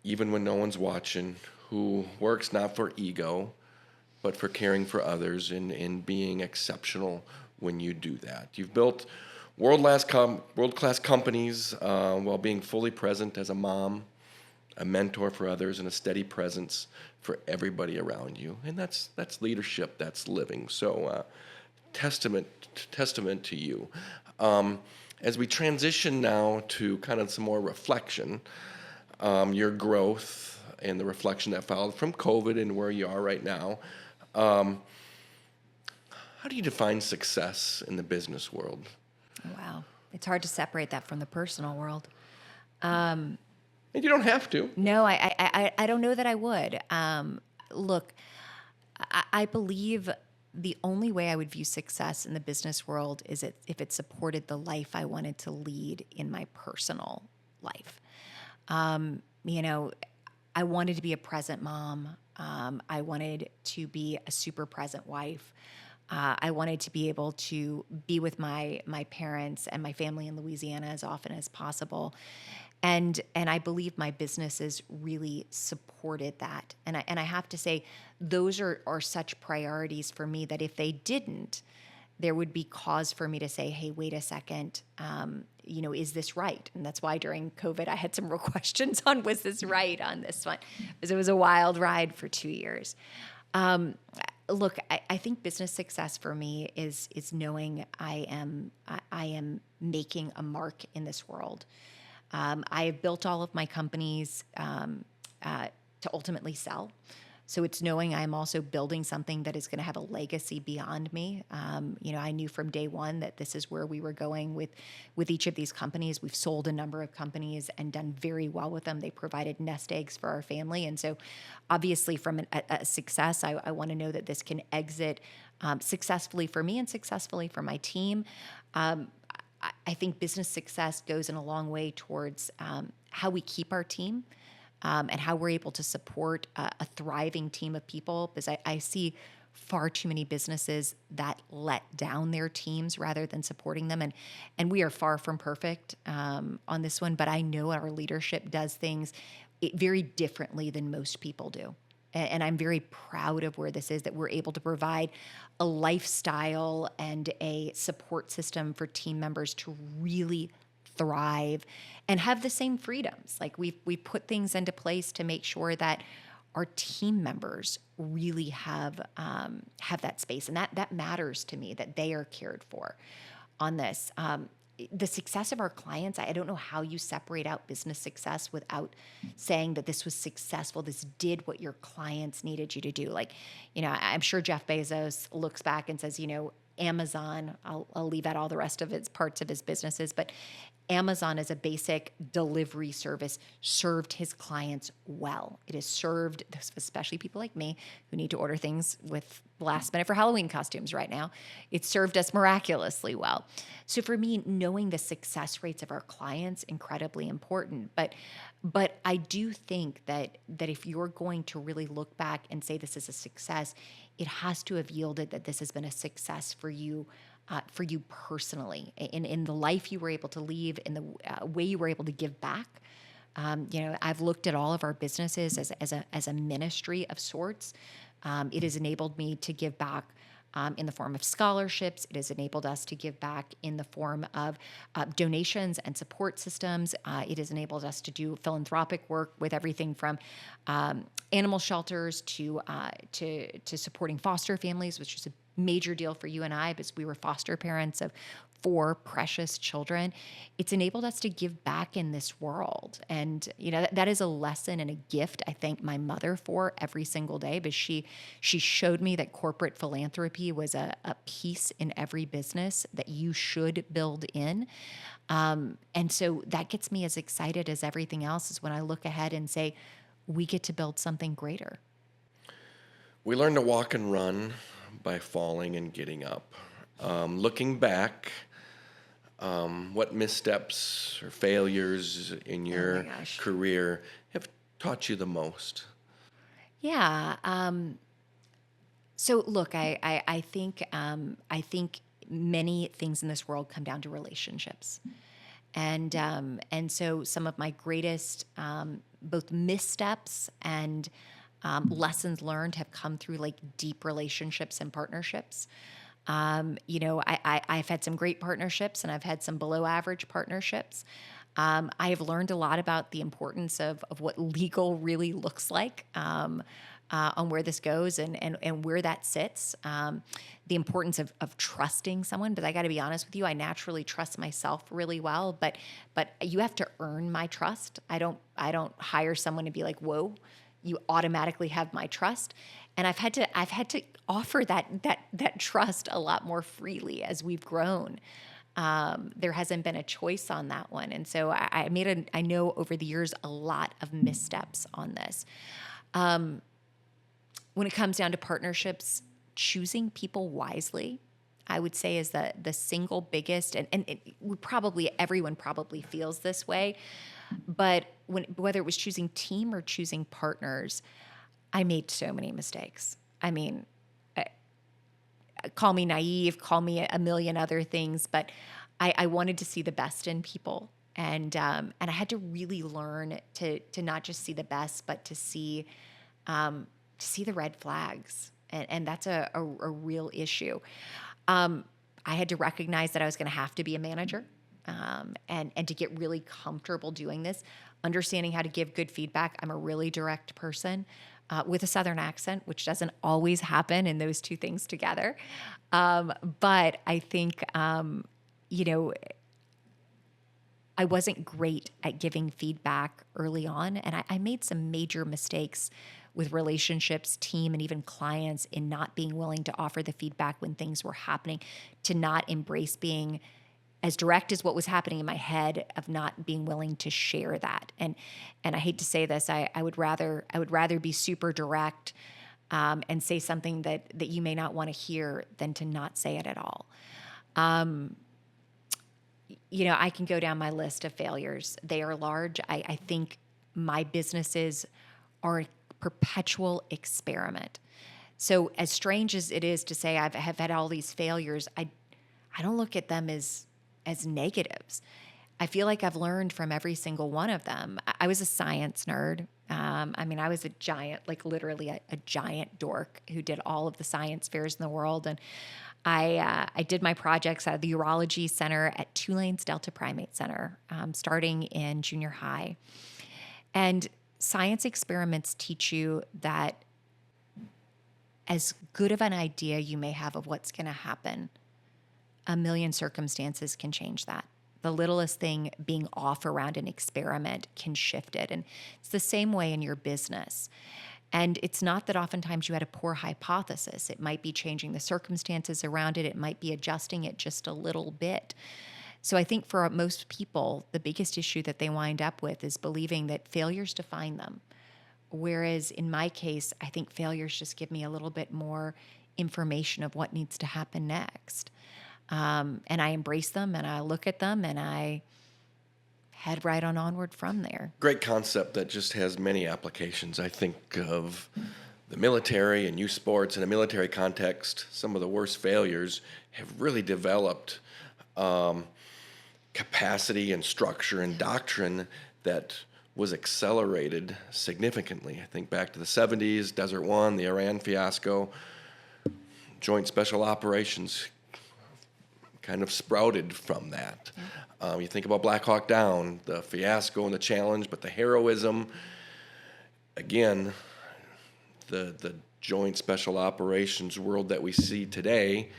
even when no one's watching, who works not for ego, but for caring for others and being exceptional when you do that. You've built world-class companies while being fully present as a mom, a mentor for others, and a steady presence for everybody around you. And that's leadership, that's living. So testament to you. As we transition now to kind of some more reflection, your growth and the reflection that followed from COVID and where you are right now, how do you define success in the business world? Wow. It's hard to separate that from the personal world. And you don't have to. No, I don't know that I would. Look, I believe the only way I would view success in the business world is if it supported the life I wanted to lead in my personal life. You know, I wanted to be a present mom. I wanted to be a super present wife. I wanted to be able to be with my parents and my family in Louisiana as often as possible. And I believe my businesses really supported that. And I have to say, those are such priorities for me that if they didn't, there would be cause for me to say, hey, wait a second, is this right? And that's why during COVID, I had some real questions on, was this right on this one? Because it was a wild ride for 2 years. Look, I think business success for me is knowing I am making a mark in this world. I have built all of my companies to ultimately sell. So it's knowing I'm also building something that is going to have a legacy beyond me. I knew from day one that this is where we were going with each of these companies. We've sold a number of companies and done very well with them. They provided nest eggs for our family. And so obviously from a success, I want to know that this can exit successfully for me and successfully for my team. I think business success goes in a long way towards how we keep our team. And how we're able to support a thriving team of people, because I see far too many businesses that let down their teams rather than supporting them. And we are far from perfect on this one, but I know our leadership does things very differently than most people do. And I'm very proud of where this is, that we're able to provide a lifestyle and a support system for team members to really thrive and have the same freedoms. Like we put things into place to make sure that our team members really have that space, and that matters to me, that they are cared for on this. The success of our clients, I don't know how you separate out business success without saying that this was successful. This did what your clients needed you to do. Like, I'm sure Jeff Bezos looks back and says, Amazon, I'll leave out all the rest of its parts of his businesses, but Amazon as a basic delivery service served his clients well. It has served, especially people like me who need to order things with last minute for Halloween costumes right now. It served us miraculously well. So for me, knowing the success rates of our clients, incredibly important. But I do think that if you're going to really look back and say this is a success, it has to have yielded that this has been a success for you personally, in the life you were able to lead, in the way you were able to give back. I've looked at all of our businesses as a ministry of sorts. It has enabled me to give back in the form of scholarships. It has enabled us to give back in the form of donations and support systems. It has enabled us to do philanthropic work with everything from animal shelters to supporting foster families, which is a major deal for you and I, because we were foster parents of 4 precious children. It's enabled us to give back in this world. And, that is a lesson and a gift I thank my mother for every single day, because she showed me that corporate philanthropy was a piece in every business that you should build in. And so that gets me as excited as everything else, is when I look ahead and say, we get to build something greater. We learn to walk and run by falling and getting up. Looking back, what missteps or failures in your career have taught you the most? Yeah. So look, I think many things in this world come down to relationships. And so some of my greatest both missteps and lessons learned have come through like deep relationships and partnerships. I've had some great partnerships and I've had some below average partnerships. I have learned a lot about the importance of what legal really looks like, on where this goes and where that sits. The importance of trusting someone. But I got to be honest with you, I naturally trust myself really well. But you have to earn my trust. I don't hire someone to be like, whoa, you automatically have my trust. And I've had to offer that trust a lot more freely as we've grown. There hasn't been a choice on that one. And so I know over the years a lot of missteps on this. When it comes down to partnerships, choosing people wisely, I would say is the single biggest, and everyone probably feels this way, but whether it was choosing team or choosing partners, I made so many mistakes. I mean, call me naive, call me a million other things, but I wanted to see the best in people. And I had to really learn to not just see the best, but to see the red flags. And that's a real issue. I had to recognize that I was going to have to be a manager, and to get really comfortable doing this, understanding how to give good feedback. I'm a really direct person with a Southern accent, which doesn't always happen in those two things together. But I think, I wasn't great at giving feedback early on, and I made some major mistakes with relationships, team, and even clients in not being willing to offer the feedback when things were happening, to not embrace being as direct as what was happening in my head, of not being willing to share that. And I hate to say this, I would rather be super direct and say something that you may not want to hear than to not say it at all. I can go down my list of failures. They are large. I think my businesses are a perpetual experiment. So as strange as it is to say I have had all these failures, I don't look at them as negatives. I feel like I've learned from every single one of them. I was a science nerd. I was a giant, like literally a giant dork who did all of the science fairs in the world. And I did my projects at the Urology Center at Tulane's Delta Primate Center, starting in junior high. And science experiments teach you that as good of an idea you may have of what's going to happen, a million circumstances can change that. The littlest thing being off around an experiment can shift it. And it's the same way in your business. And it's not that oftentimes you had a poor hypothesis. It might be changing the circumstances around it. It might be adjusting it just a little bit. So I think for most people, the biggest issue that they wind up with is believing that failures define them. Whereas in my case, I think failures just give me a little bit more information of what needs to happen next. And I embrace them and I look at them and I head right on onward from there. Great concept that just has many applications. I think of the military and youth sports in a military context. Some of the worst failures have really developed capacity and structure and doctrine that was accelerated significantly. I think back to the 70s, Desert One, the Iran fiasco, Joint Special Operations kind of sprouted from that. You think about Black Hawk Down, the fiasco and the challenge, but the heroism, again, the Joint Special Operations world that we see today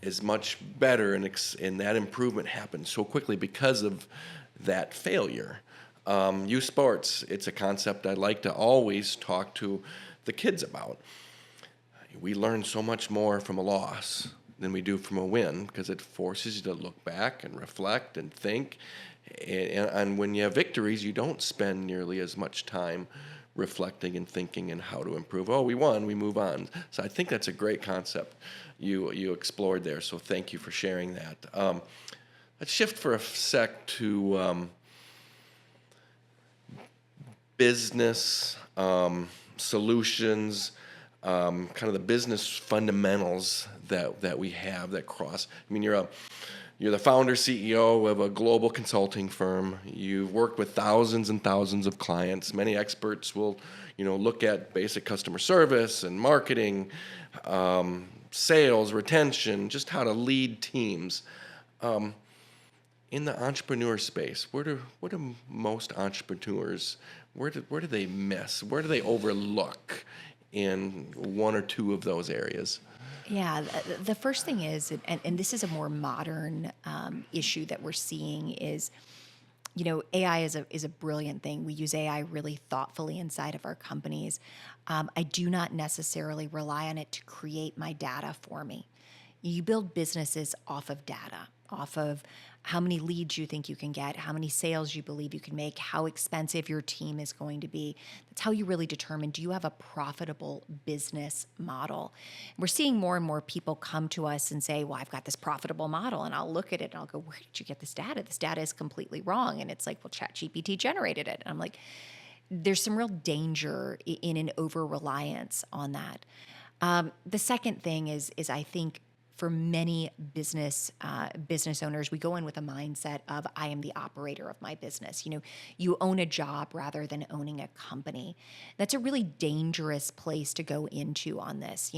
is much better, and that improvement happened so quickly because of that failure. Youth sports, it's a concept I like to always talk to the kids about. We learn so much more from a loss than we do from a win, because it forces you to look back and reflect and think. And when you have victories, you don't spend nearly as much time reflecting and thinking and how to improve. Oh, we won, we move on. So I think that's a great concept you explored there. So thank you for sharing that. Let's shift for a sec to business solutions, kind of the business fundamentals that we have that cross. I mean, you're You're the founder, CEO of a global consulting firm. You've worked with thousands and thousands of clients. Many experts will, look at basic customer service and marketing, sales, retention, just how to lead teams. In the entrepreneur space, where do most entrepreneurs, where do they miss? Where do they overlook in one or two of those areas? Yeah, the first thing is, and this is a more modern issue that we're seeing is, AI is a brilliant thing. We use AI really thoughtfully inside of our companies. I do not necessarily rely on it to create my data for me. You build businesses off of data, off of how many leads you think you can get, how many sales you believe you can make, how expensive your team is going to be. That's how you really determine, do you have a profitable business model? We're seeing more and more people come to us and say, well, I've got this profitable model. And I'll look at it and I'll go, where did you get this data? This data is completely wrong. And it's like, well, ChatGPT generated it. And I'm like, there's some real danger in an over-reliance on that. The second thing is I think for many business owners, we go in with a mindset of I am the operator of my business. You own a job rather than owning a company. That's a really dangerous place to go into on this.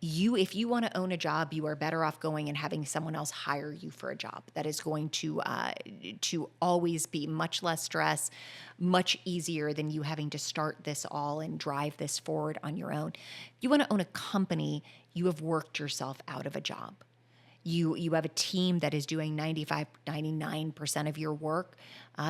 If you want to own a job, you are better off going and having someone else hire you for a job. That is going to always be much less stress, much easier than you having to start this all and drive this forward on your own. If you want to own a company, you have worked yourself out of a job. You have a team that is doing 95, 99% of your work.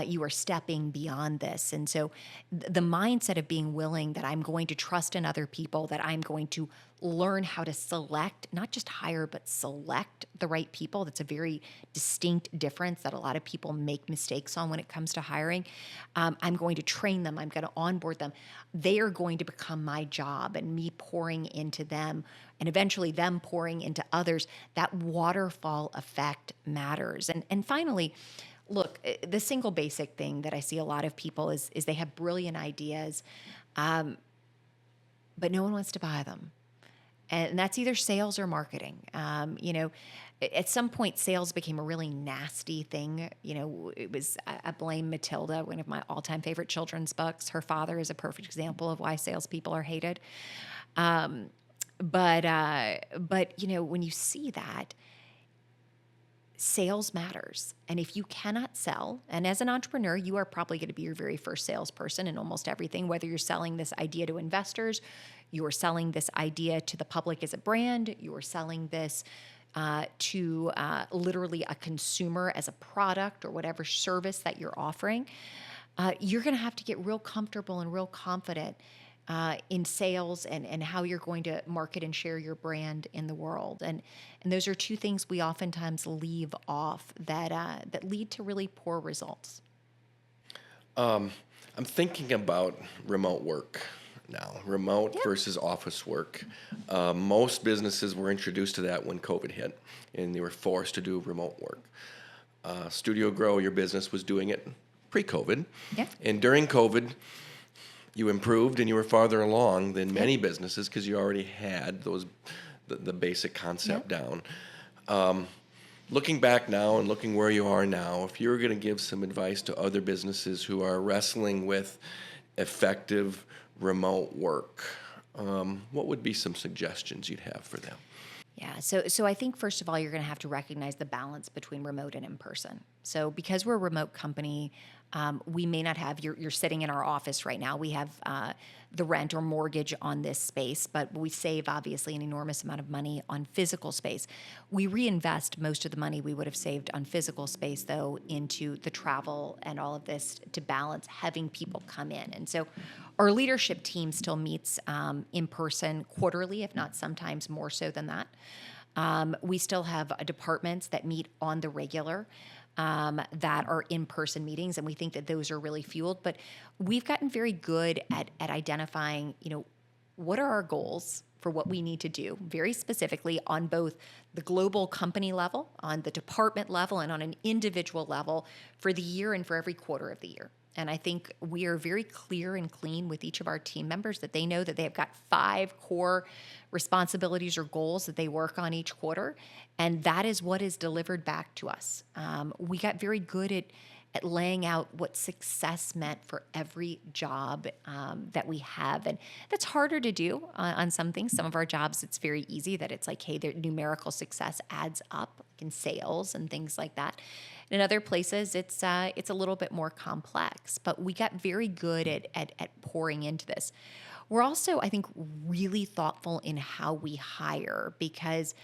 You are stepping beyond this. And so the mindset of being willing that I'm going to trust in other people, that I'm going to learn how to select, not just hire, but select the right people. That's a very distinct difference that a lot of people make mistakes on when it comes to hiring. I'm going to train them. I'm going to onboard them. They are going to become my job, and me pouring into them and eventually them pouring into others. That waterfall effect matters. And finally, look, the single basic thing that I see a lot of people is they have brilliant ideas, but no one wants to buy them. And that's either sales or marketing. At some point, sales became a really nasty thing. It was, I blame Matilda, one of my all-time favorite children's books. Her father is a perfect example of why salespeople are hated. But when you see that, sales matters. And if you cannot sell, and as an entrepreneur, you are probably going to be your very first salesperson in almost everything, whether you're selling this idea to investors, you are selling this idea to the public as a brand, you are selling this to literally a consumer as a product or whatever service that you're offering, you're going to have to get real comfortable and real confident in sales and how you're going to market and share your brand in the world. And those are two things we oftentimes leave off that lead to really poor results. I'm thinking about remote work now, versus office work. Most businesses were introduced to that when COVID hit, and they were forced to do remote work. Studio Grow, your business, was doing it pre-COVID. Yeah. And during COVID, you improved and you were farther along than many businesses because you already had the basic concept down. Looking back now and looking where you are now, if you were going to give some advice to other businesses who are wrestling with effective remote work, what would be some suggestions you'd have for them? Yeah, so I think first of all, you're going to have to recognize the balance between remote and in-person. So because we're a remote company, we may not have, you're sitting in our office right now. We have the rent or mortgage on this space, but we save obviously an enormous amount of money on physical space. We reinvest most of the money we would have saved on physical space, though, into the travel and all of this to balance having people come in. And so our leadership team still meets in person quarterly, if not sometimes more so than that. We still have departments that meet on the regular. That are in-person meetings, and we think that those are really fueled. But we've gotten very good at identifying, what are our goals for what we need to do, very specifically on both the global company level, on the department level, and on an individual level for the year and for every quarter of the year. And I think we are very clear and clean with each of our team members that they know that they have got 5 core responsibilities or goals that they work on each quarter. And that is what is delivered back to us. We got very good at laying out what success meant for every job that we have. And that's harder to do on some things. Some of our jobs, it's very easy that it's like, hey, their numerical success adds up, like in sales and things like that. In other places, it's a little bit more complex, but we got very good at pouring into this. We're also, I think, really thoughtful in how we hire because,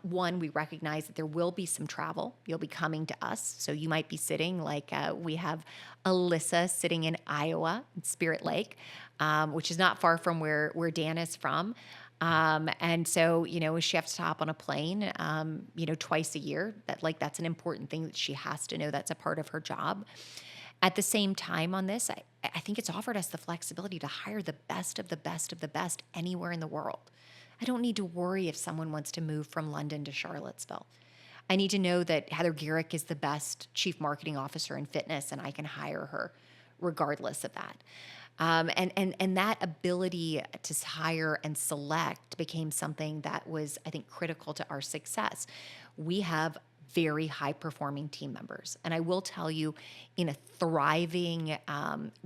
one, we recognize that there will be some travel. You'll be coming to us. So you might be sitting like we have Alyssa sitting in Iowa, in Spirit Lake, which is not far from where Dan is from. And so, she has to hop on a plane, twice a year. That's an important thing that she has to know. That's a part of her job. At the same time on this, I think it's offered us the flexibility to hire the best of the best of the best anywhere in the world. I don't need to worry if someone wants to move from London to Charlottesville. I need to know that Heather Garrick is the best chief marketing officer in fitness, and I can hire her regardless of that. And that ability to hire and select became something that was, I think, critical to our success. We have very high-performing team members. And I will tell you, in a thriving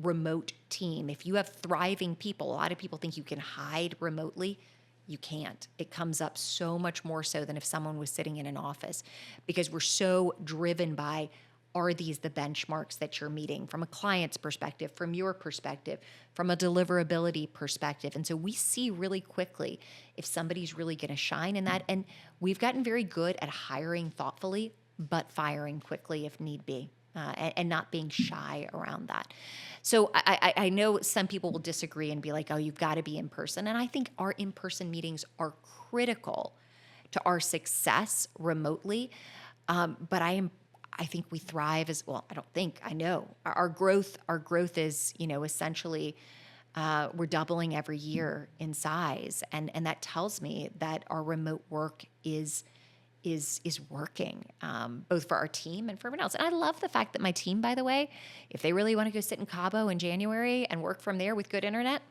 remote team, if you have thriving people, a lot of people think you can hide remotely. You can't. It comes up so much more so than if someone was sitting in an office because we're so driven by, are these the benchmarks that you're meeting from a client's perspective, from your perspective, from a deliverability perspective? And so we see really quickly if somebody's really going to shine in that. And we've gotten very good at hiring thoughtfully, but firing quickly if need be, and not being shy around that. So I know some people will disagree and be like, oh, you've got to be in person. And I think our in-person meetings are critical to our success remotely. But I think we thrive as well. I don't think, I know our growth is, essentially, we're doubling every year in size. And that tells me that our remote work is working, both for our team and for everyone else. And I love the fact that my team, by the way, if they really want to go sit in Cabo in January and work from there with good internet,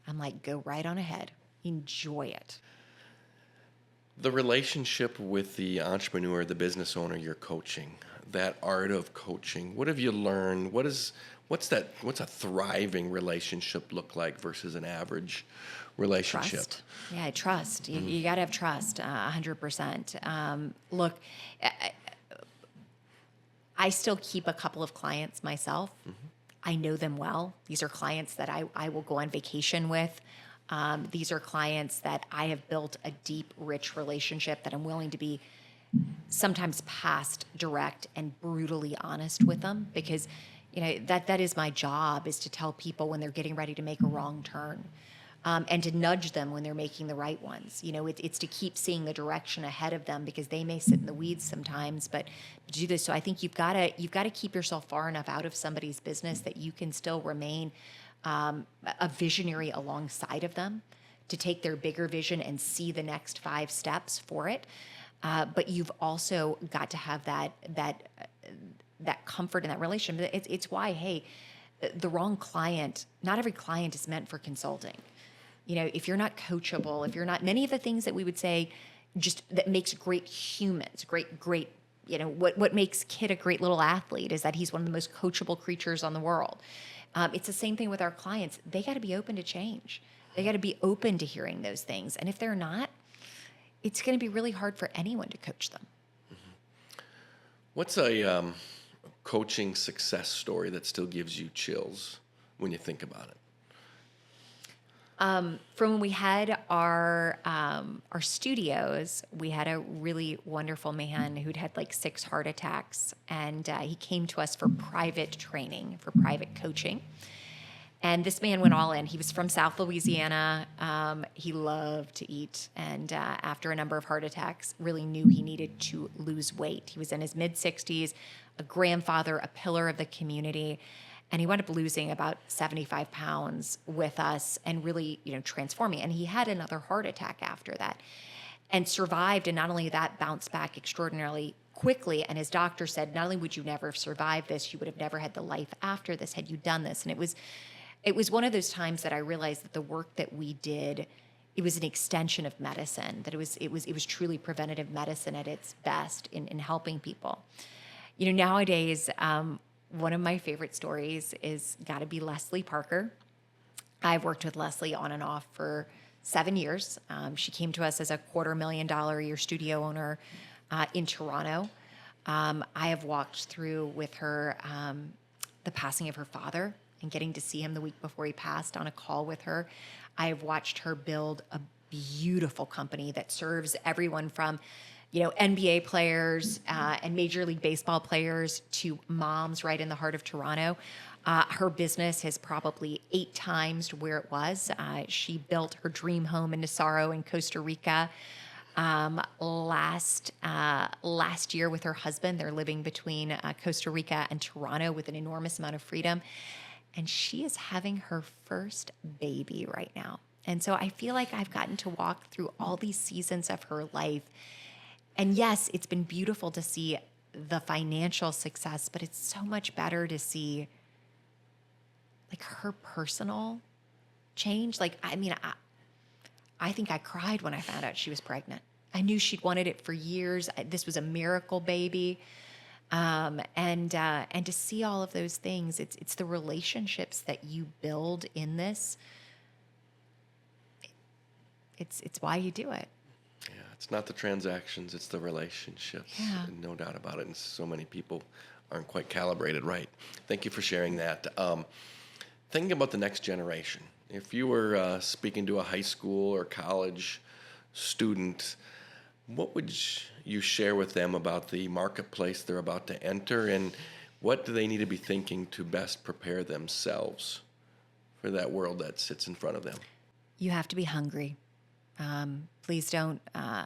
I'm like, go right on ahead. Enjoy it. The relationship with the entrepreneur, the business owner you're coaching, that art of coaching, what have you learned? What's a thriving relationship look like versus an average relationship? Trust. Yeah, trust. You got to have trust, 100%. Look, I still keep a couple of clients myself. Mm-hmm. I know them well. These are clients that I will go on vacation with. These are clients that I have built a deep, rich relationship that I'm willing to be sometimes past direct and brutally honest with them because, that is my job, is to tell people when they're getting ready to make a wrong turn, and to nudge them when they're making the right ones. It's to keep seeing the direction ahead of them because they may sit in the weeds sometimes, but to do this. So I think you've got to keep yourself far enough out of somebody's business that you can still remain a visionary alongside of them to take their bigger vision and see the next 5 steps for it. But you've also got to have that comfort in that relationship. It's why, hey, the wrong client, not every client is meant for consulting. If you're not coachable, if you're not, many of the things that we would say just that makes great humans, great, what makes Kid a great little athlete is that he's one of the most coachable creatures on the world. It's the same thing with our clients. They got to be open to change. They got to be open to hearing those things. And if they're not, it's going to be really hard for anyone to coach them. Mm-hmm. What's a coaching success story that still gives you chills when you think about it? From when we had our studios, we had a really wonderful man who'd had like 6 heart attacks, and he came to us for private training, for private coaching. And this man went all in. He was from South Louisiana. He loved to eat, and after a number of heart attacks, really knew he needed to lose weight. He was in his mid-60s, a grandfather, a pillar of the community. And he wound up losing about 75 pounds with us and really, transforming. And he had another heart attack after that and survived. And not only that, bounced back extraordinarily quickly. And his doctor said, not only would you never have survived this, you would have never had the life after this had you done this. And it was one of those times that I realized that the work that we did, it was an extension of medicine, that it was truly preventative medicine at its best in helping people. Nowadays, one of my favorite stories is got to be Leslie Parker. I've worked with Leslie on and off for 7 years. She came to us as a $250,000 a year studio owner in Toronto. I have walked through with her the passing of her father and getting to see him the week before he passed on a call with her. I have watched her build a beautiful company that serves everyone from NBA players and Major League Baseball players to moms right in the heart of Toronto. Her business has probably 8 times where it was. She built her dream home in Nassau in Costa Rica. Last year with her husband, they're living between Costa Rica and Toronto with an enormous amount of freedom. And she is having her first baby right now. And so I feel like I've gotten to walk through all these seasons of her life. And yes, it's been beautiful to see the financial success, but it's so much better to see like her personal change. Like, I mean, I think I cried when I found out she was pregnant. I knew she'd wanted it for years. This was a miracle baby. And to see all of those things, it's the relationships that you build in this. It's why you do it. Yeah, it's not the transactions, it's the relationships. Yeah. And no doubt about it. And so many people aren't quite calibrated right. Thank you for sharing that. Thinking about the next generation, if you were speaking to a high school or college student, what would you share with them about the marketplace they're about to enter, and what do they need to be thinking to best prepare themselves for that world that sits in front of them? You have to be hungry. Please don't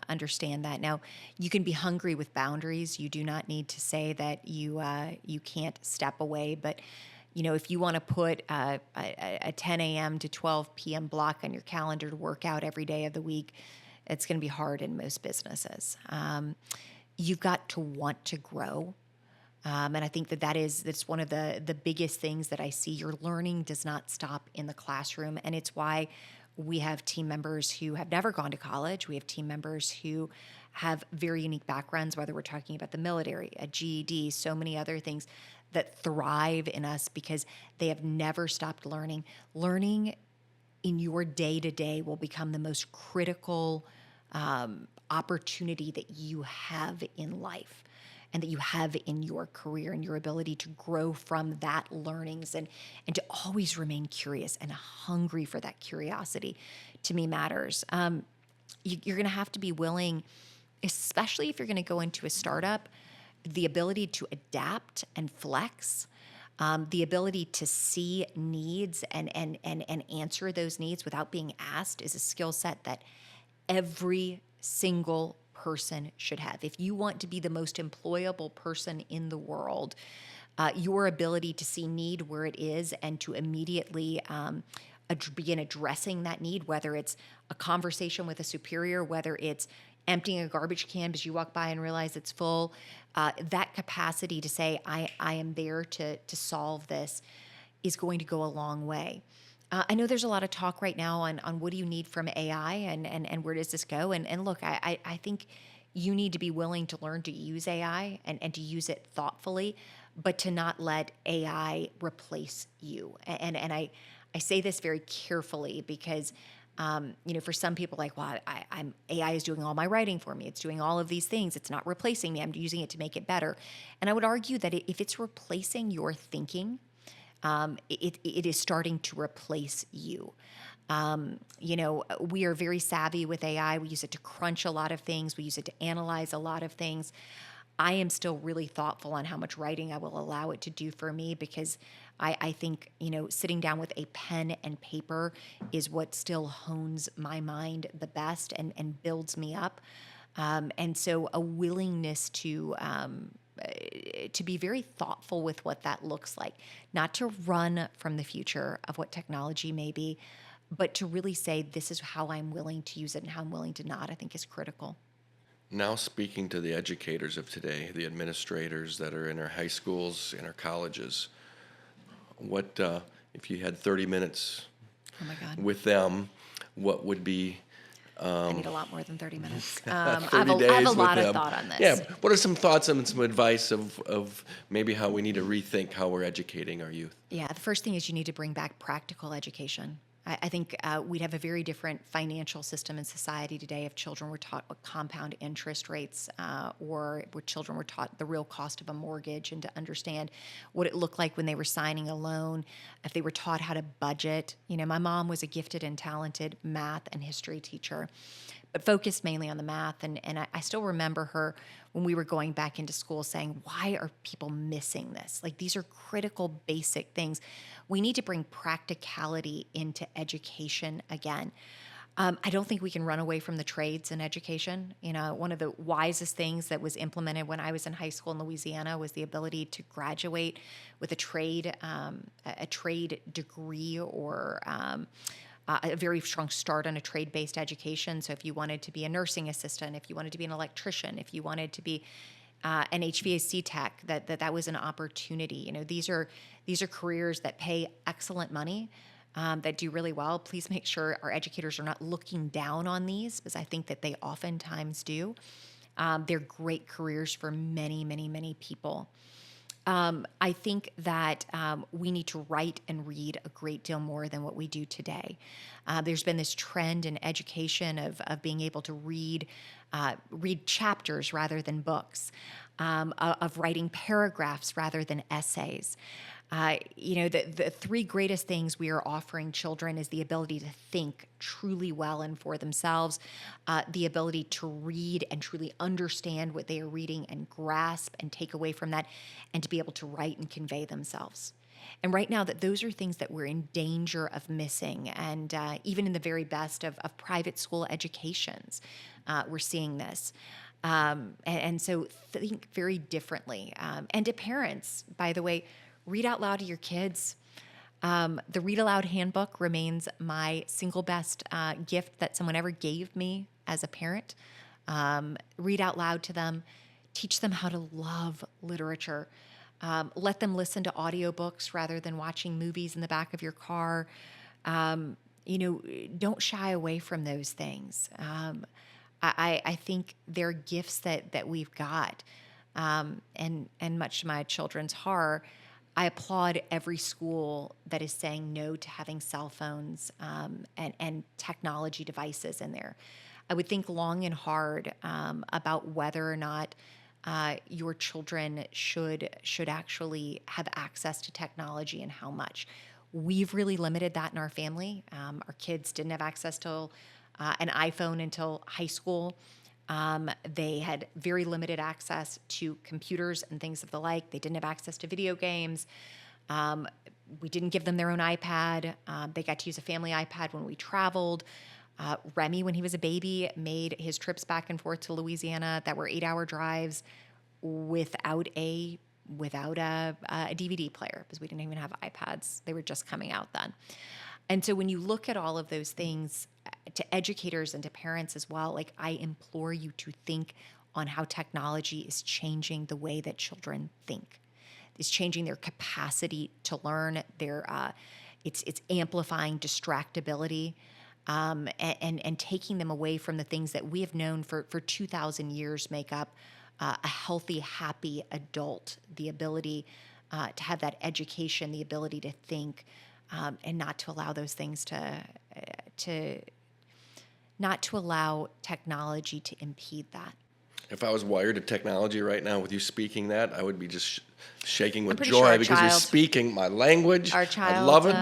understand that. Now, you can be hungry with boundaries. You do not need to say that you can't step away. But, if you want to put a 10 a.m. to 12 p.m. block on your calendar to work out every day of the week, it's going to be hard in most businesses. You've got to want to grow. And I think that's one of the biggest things that I see. Your learning does not stop in the classroom. And it's why we have team members who have never gone to college. We have team members who have very unique backgrounds, whether we're talking about the military, a GED, so many other things that thrive in us because they have never stopped learning. Learning in your day-to-day will become the most critical opportunity that you have in life and that you have in your career, and your ability to grow from that learnings and to always remain curious and hungry for that curiosity, to me matters. You're going to have to be willing, especially if you're going to go into a startup, the ability to adapt and flex, the ability to see needs and answer those needs without being asked is a skill set that every single person should have. If you want to be the most employable person in the world, your ability to see need where it is and to immediately begin addressing that need, whether it's a conversation with a superior, whether it's emptying a garbage can because you walk by and realize it's full, that capacity to say, I am there to solve this is going to go a long way. I know there's a lot of talk right now on what do you need from AI and where does this go? And look, I think you need to be willing to learn to use AI and to use it thoughtfully, but to not let AI replace you. And I say this very carefully because, for some people like, well, I'm AI is doing all my writing for me. It's doing all of these things. It's not replacing me. I'm using it to make it better. And I would argue that if it's replacing your thinking, it is starting to replace you. We are very savvy with AI. We use it to crunch a lot of things. We use it to analyze a lot of things. I am still really thoughtful on how much writing I will allow it to do for me because I think, sitting down with a pen and paper is what still hones my mind the best and builds me up. And so a willingness to be very thoughtful with what that looks like, not to run from the future of what technology may be, but to really say, this is how I'm willing to use it and how I'm willing to not, I think is critical. Now speaking to the educators of today, the administrators that are in our high schools, in our colleges, what if you had 30 minutes Oh my God. with them, what would be I need a lot more than 30 minutes. 30 I have a days with lot of them? thought on this. Yeah, what are some thoughts and some advice of maybe how we need to rethink how we're educating our youth? Yeah, the first thing is you need to bring back practical education. I think we'd have a very different financial system in society today if children were taught what compound interest rates or where children were taught the real cost of a mortgage and to understand what it looked like when they were signing a loan, if they were taught how to budget. You know, my mom was a gifted and talented math and history teacher, but focused mainly on the math. And I still remember her when we were going back into school saying, why are people missing this? Like, these are critical, basic things. We need to bring practicality into education again. I don't think we can run away from the trades in education. You know, one of the wisest things that was implemented when I was in high school in Louisiana was the ability to graduate with a trade degree or a very strong start on a trade-based education. So if you wanted to be a nursing assistant, if you wanted to be an electrician, if you wanted to be an HVAC tech, that was an opportunity. You know, these are careers that pay excellent money, that do really well. Please make sure our educators are not looking down on these, because I think that they oftentimes do. They're great careers for many, many, many people. I think that we need to write and read a great deal more than what we do today. There's been this trend in education of being able to read chapters rather than books, of writing paragraphs rather than essays. The three greatest things we are offering children is the ability to think truly well and for themselves, the ability to read and truly understand what they are reading and grasp and take away from that, and to be able to write and convey themselves. And right now, that those are things that we're in danger of missing. And even in the very best of private school educations, we're seeing this. And so think very differently. And to parents, by the way, read out loud to your kids. The Read Aloud Handbook remains my single best gift that someone ever gave me as a parent. Read out loud to them. Teach them how to love literature. Let them listen to audiobooks rather than watching movies in the back of your car. Don't shy away from those things. I think they're gifts that we've got. And much to my children's horror, I applaud every school that is saying no to having cell phones and technology devices in there. I would think long and hard about whether or not your children should actually have access to technology and how much. We've really limited that in our family. Our kids didn't have access to an iPhone until high school. They had very limited access to computers and things of the like. They didn't have access to video games. We didn't give them their own iPad. They got to use a family iPad when we traveled. Remy, when he was a baby, made his trips back and forth to Louisiana that were 8-hour drives without a DVD player, because we didn't even have iPads. They were just coming out then. And so when you look at all of those things, to educators and to parents as well, like, I implore you to think on how technology is changing the way that children think. It's changing their capacity to learn. It's amplifying distractibility, and taking them away from the things that we have known for 2,000 years make up a healthy, happy adult. The ability to have that education, the ability to think, and not to allow those things not to allow technology to impede that. If I was wired to technology right now with you speaking that, I would be just shaking with pretty joy sure because you're speaking my language. I love it.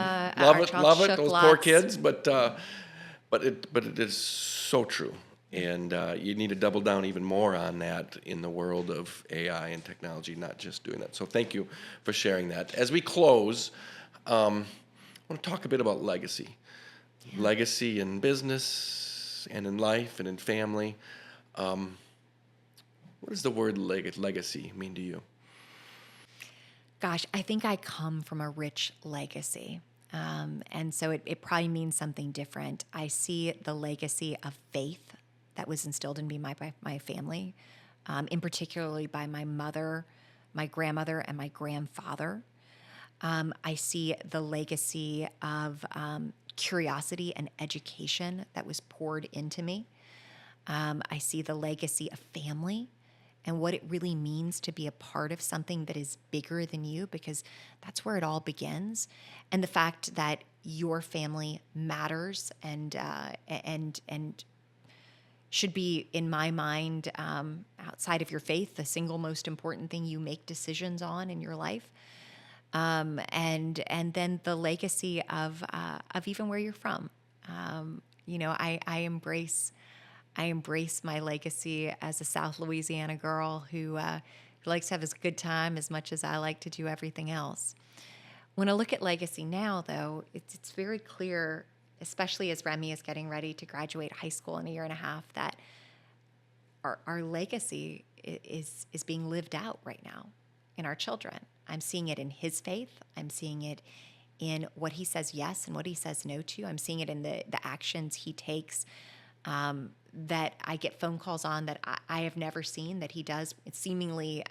Those poor kids, but it is so true, and you need to double down even more on that in the world of AI and technology, not just doing that. So thank you for sharing that. As we close, I want to talk a bit about legacy, legacy in business and in life and in family. What does the word legacy mean to you? Gosh, I think I come from a rich legacy. And so it probably means something different. I see the legacy of faith that was instilled in me by my family, in particularly by my mother, my grandmother, and my grandfather. I see the legacy of curiosity and education that was poured into me. I see the legacy of family and what it really means to be a part of something that is bigger than you, because that's where it all begins. And the fact that your family matters and should be, in my mind, outside of your faith, the single most important thing you make decisions on in your life. And then the legacy of even where you're from. I embrace my legacy as a South Louisiana girl who likes to have a good time as much as I like to do everything else. When I look at legacy now, though, it's very clear, especially as Remy is getting ready to graduate high school in a year and a half, that our legacy is being lived out right now in our children. I'm seeing it in his faith. I'm seeing it in what he says yes and what he says no to. I'm seeing it in the actions he takes that I get phone calls on that I have never seen, that he does seemingly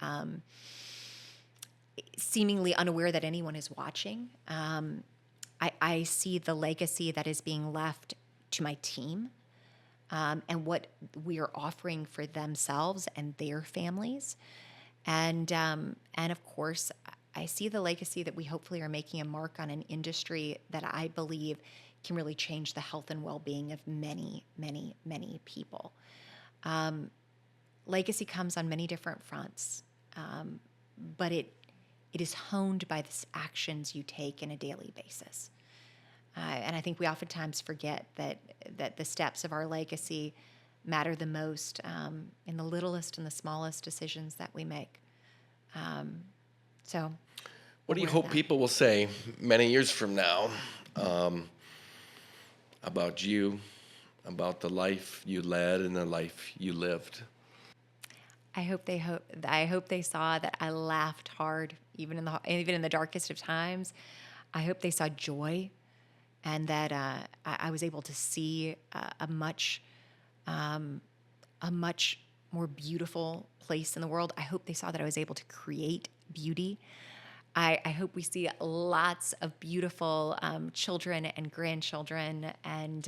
unaware that anyone is watching. I see the legacy that is being left to my team and what we are offering for themselves and their families. And of course, I see the legacy that we hopefully are making a mark on an industry that I believe can really change the health and well-being of many, many, many people. Legacy comes on many different fronts, but it is honed by the actions you take on a daily basis. And I think we oftentimes forget that the steps of our legacy matter the most in the littlest and the smallest decisions that we make. So, what do you hope people will say many years from now about you, about the life you led and the life you lived? I hope they saw that I laughed hard, even in the darkest of times. I hope they saw joy, and that I was able to see a much more beautiful place in the world. I hope they saw that I was able to create beauty. I hope we see lots of beautiful children and grandchildren, and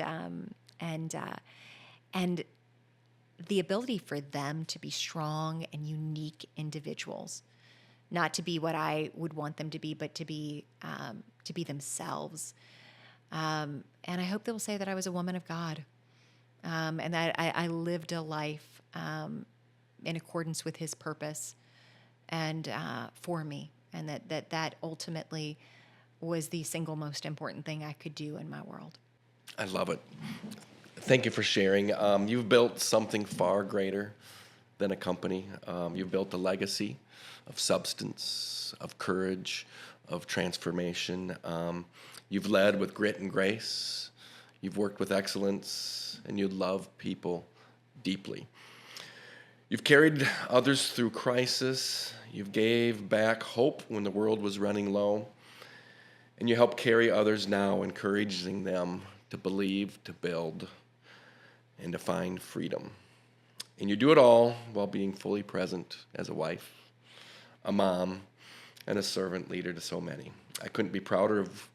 the ability for them to be strong and unique individuals, not to be what I would want them to be, but to be themselves. And I hope they will say that I was a woman of God, and that I lived a life in accordance with His purpose and for me, and that ultimately was the single most important thing I could do in my world. I love it. Thank you for sharing. You've built something far greater than a company. You've built a legacy of substance, of courage, of transformation. You've led with grit and grace. You've worked with excellence, and you love people deeply. You've carried others through crisis. You've gave back hope when the world was running low. And you help carry others now, encouraging them to believe, to build, and to find freedom. And you do it all while being fully present as a wife, a mom, and a servant leader to so many. I couldn't be prouder of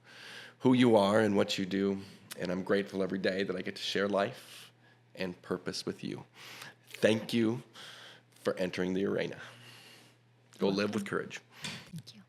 who you are and what you do, and I'm grateful every day that I get to share life and purpose with you. Thank you for entering the arena. Go live with courage. Thank you.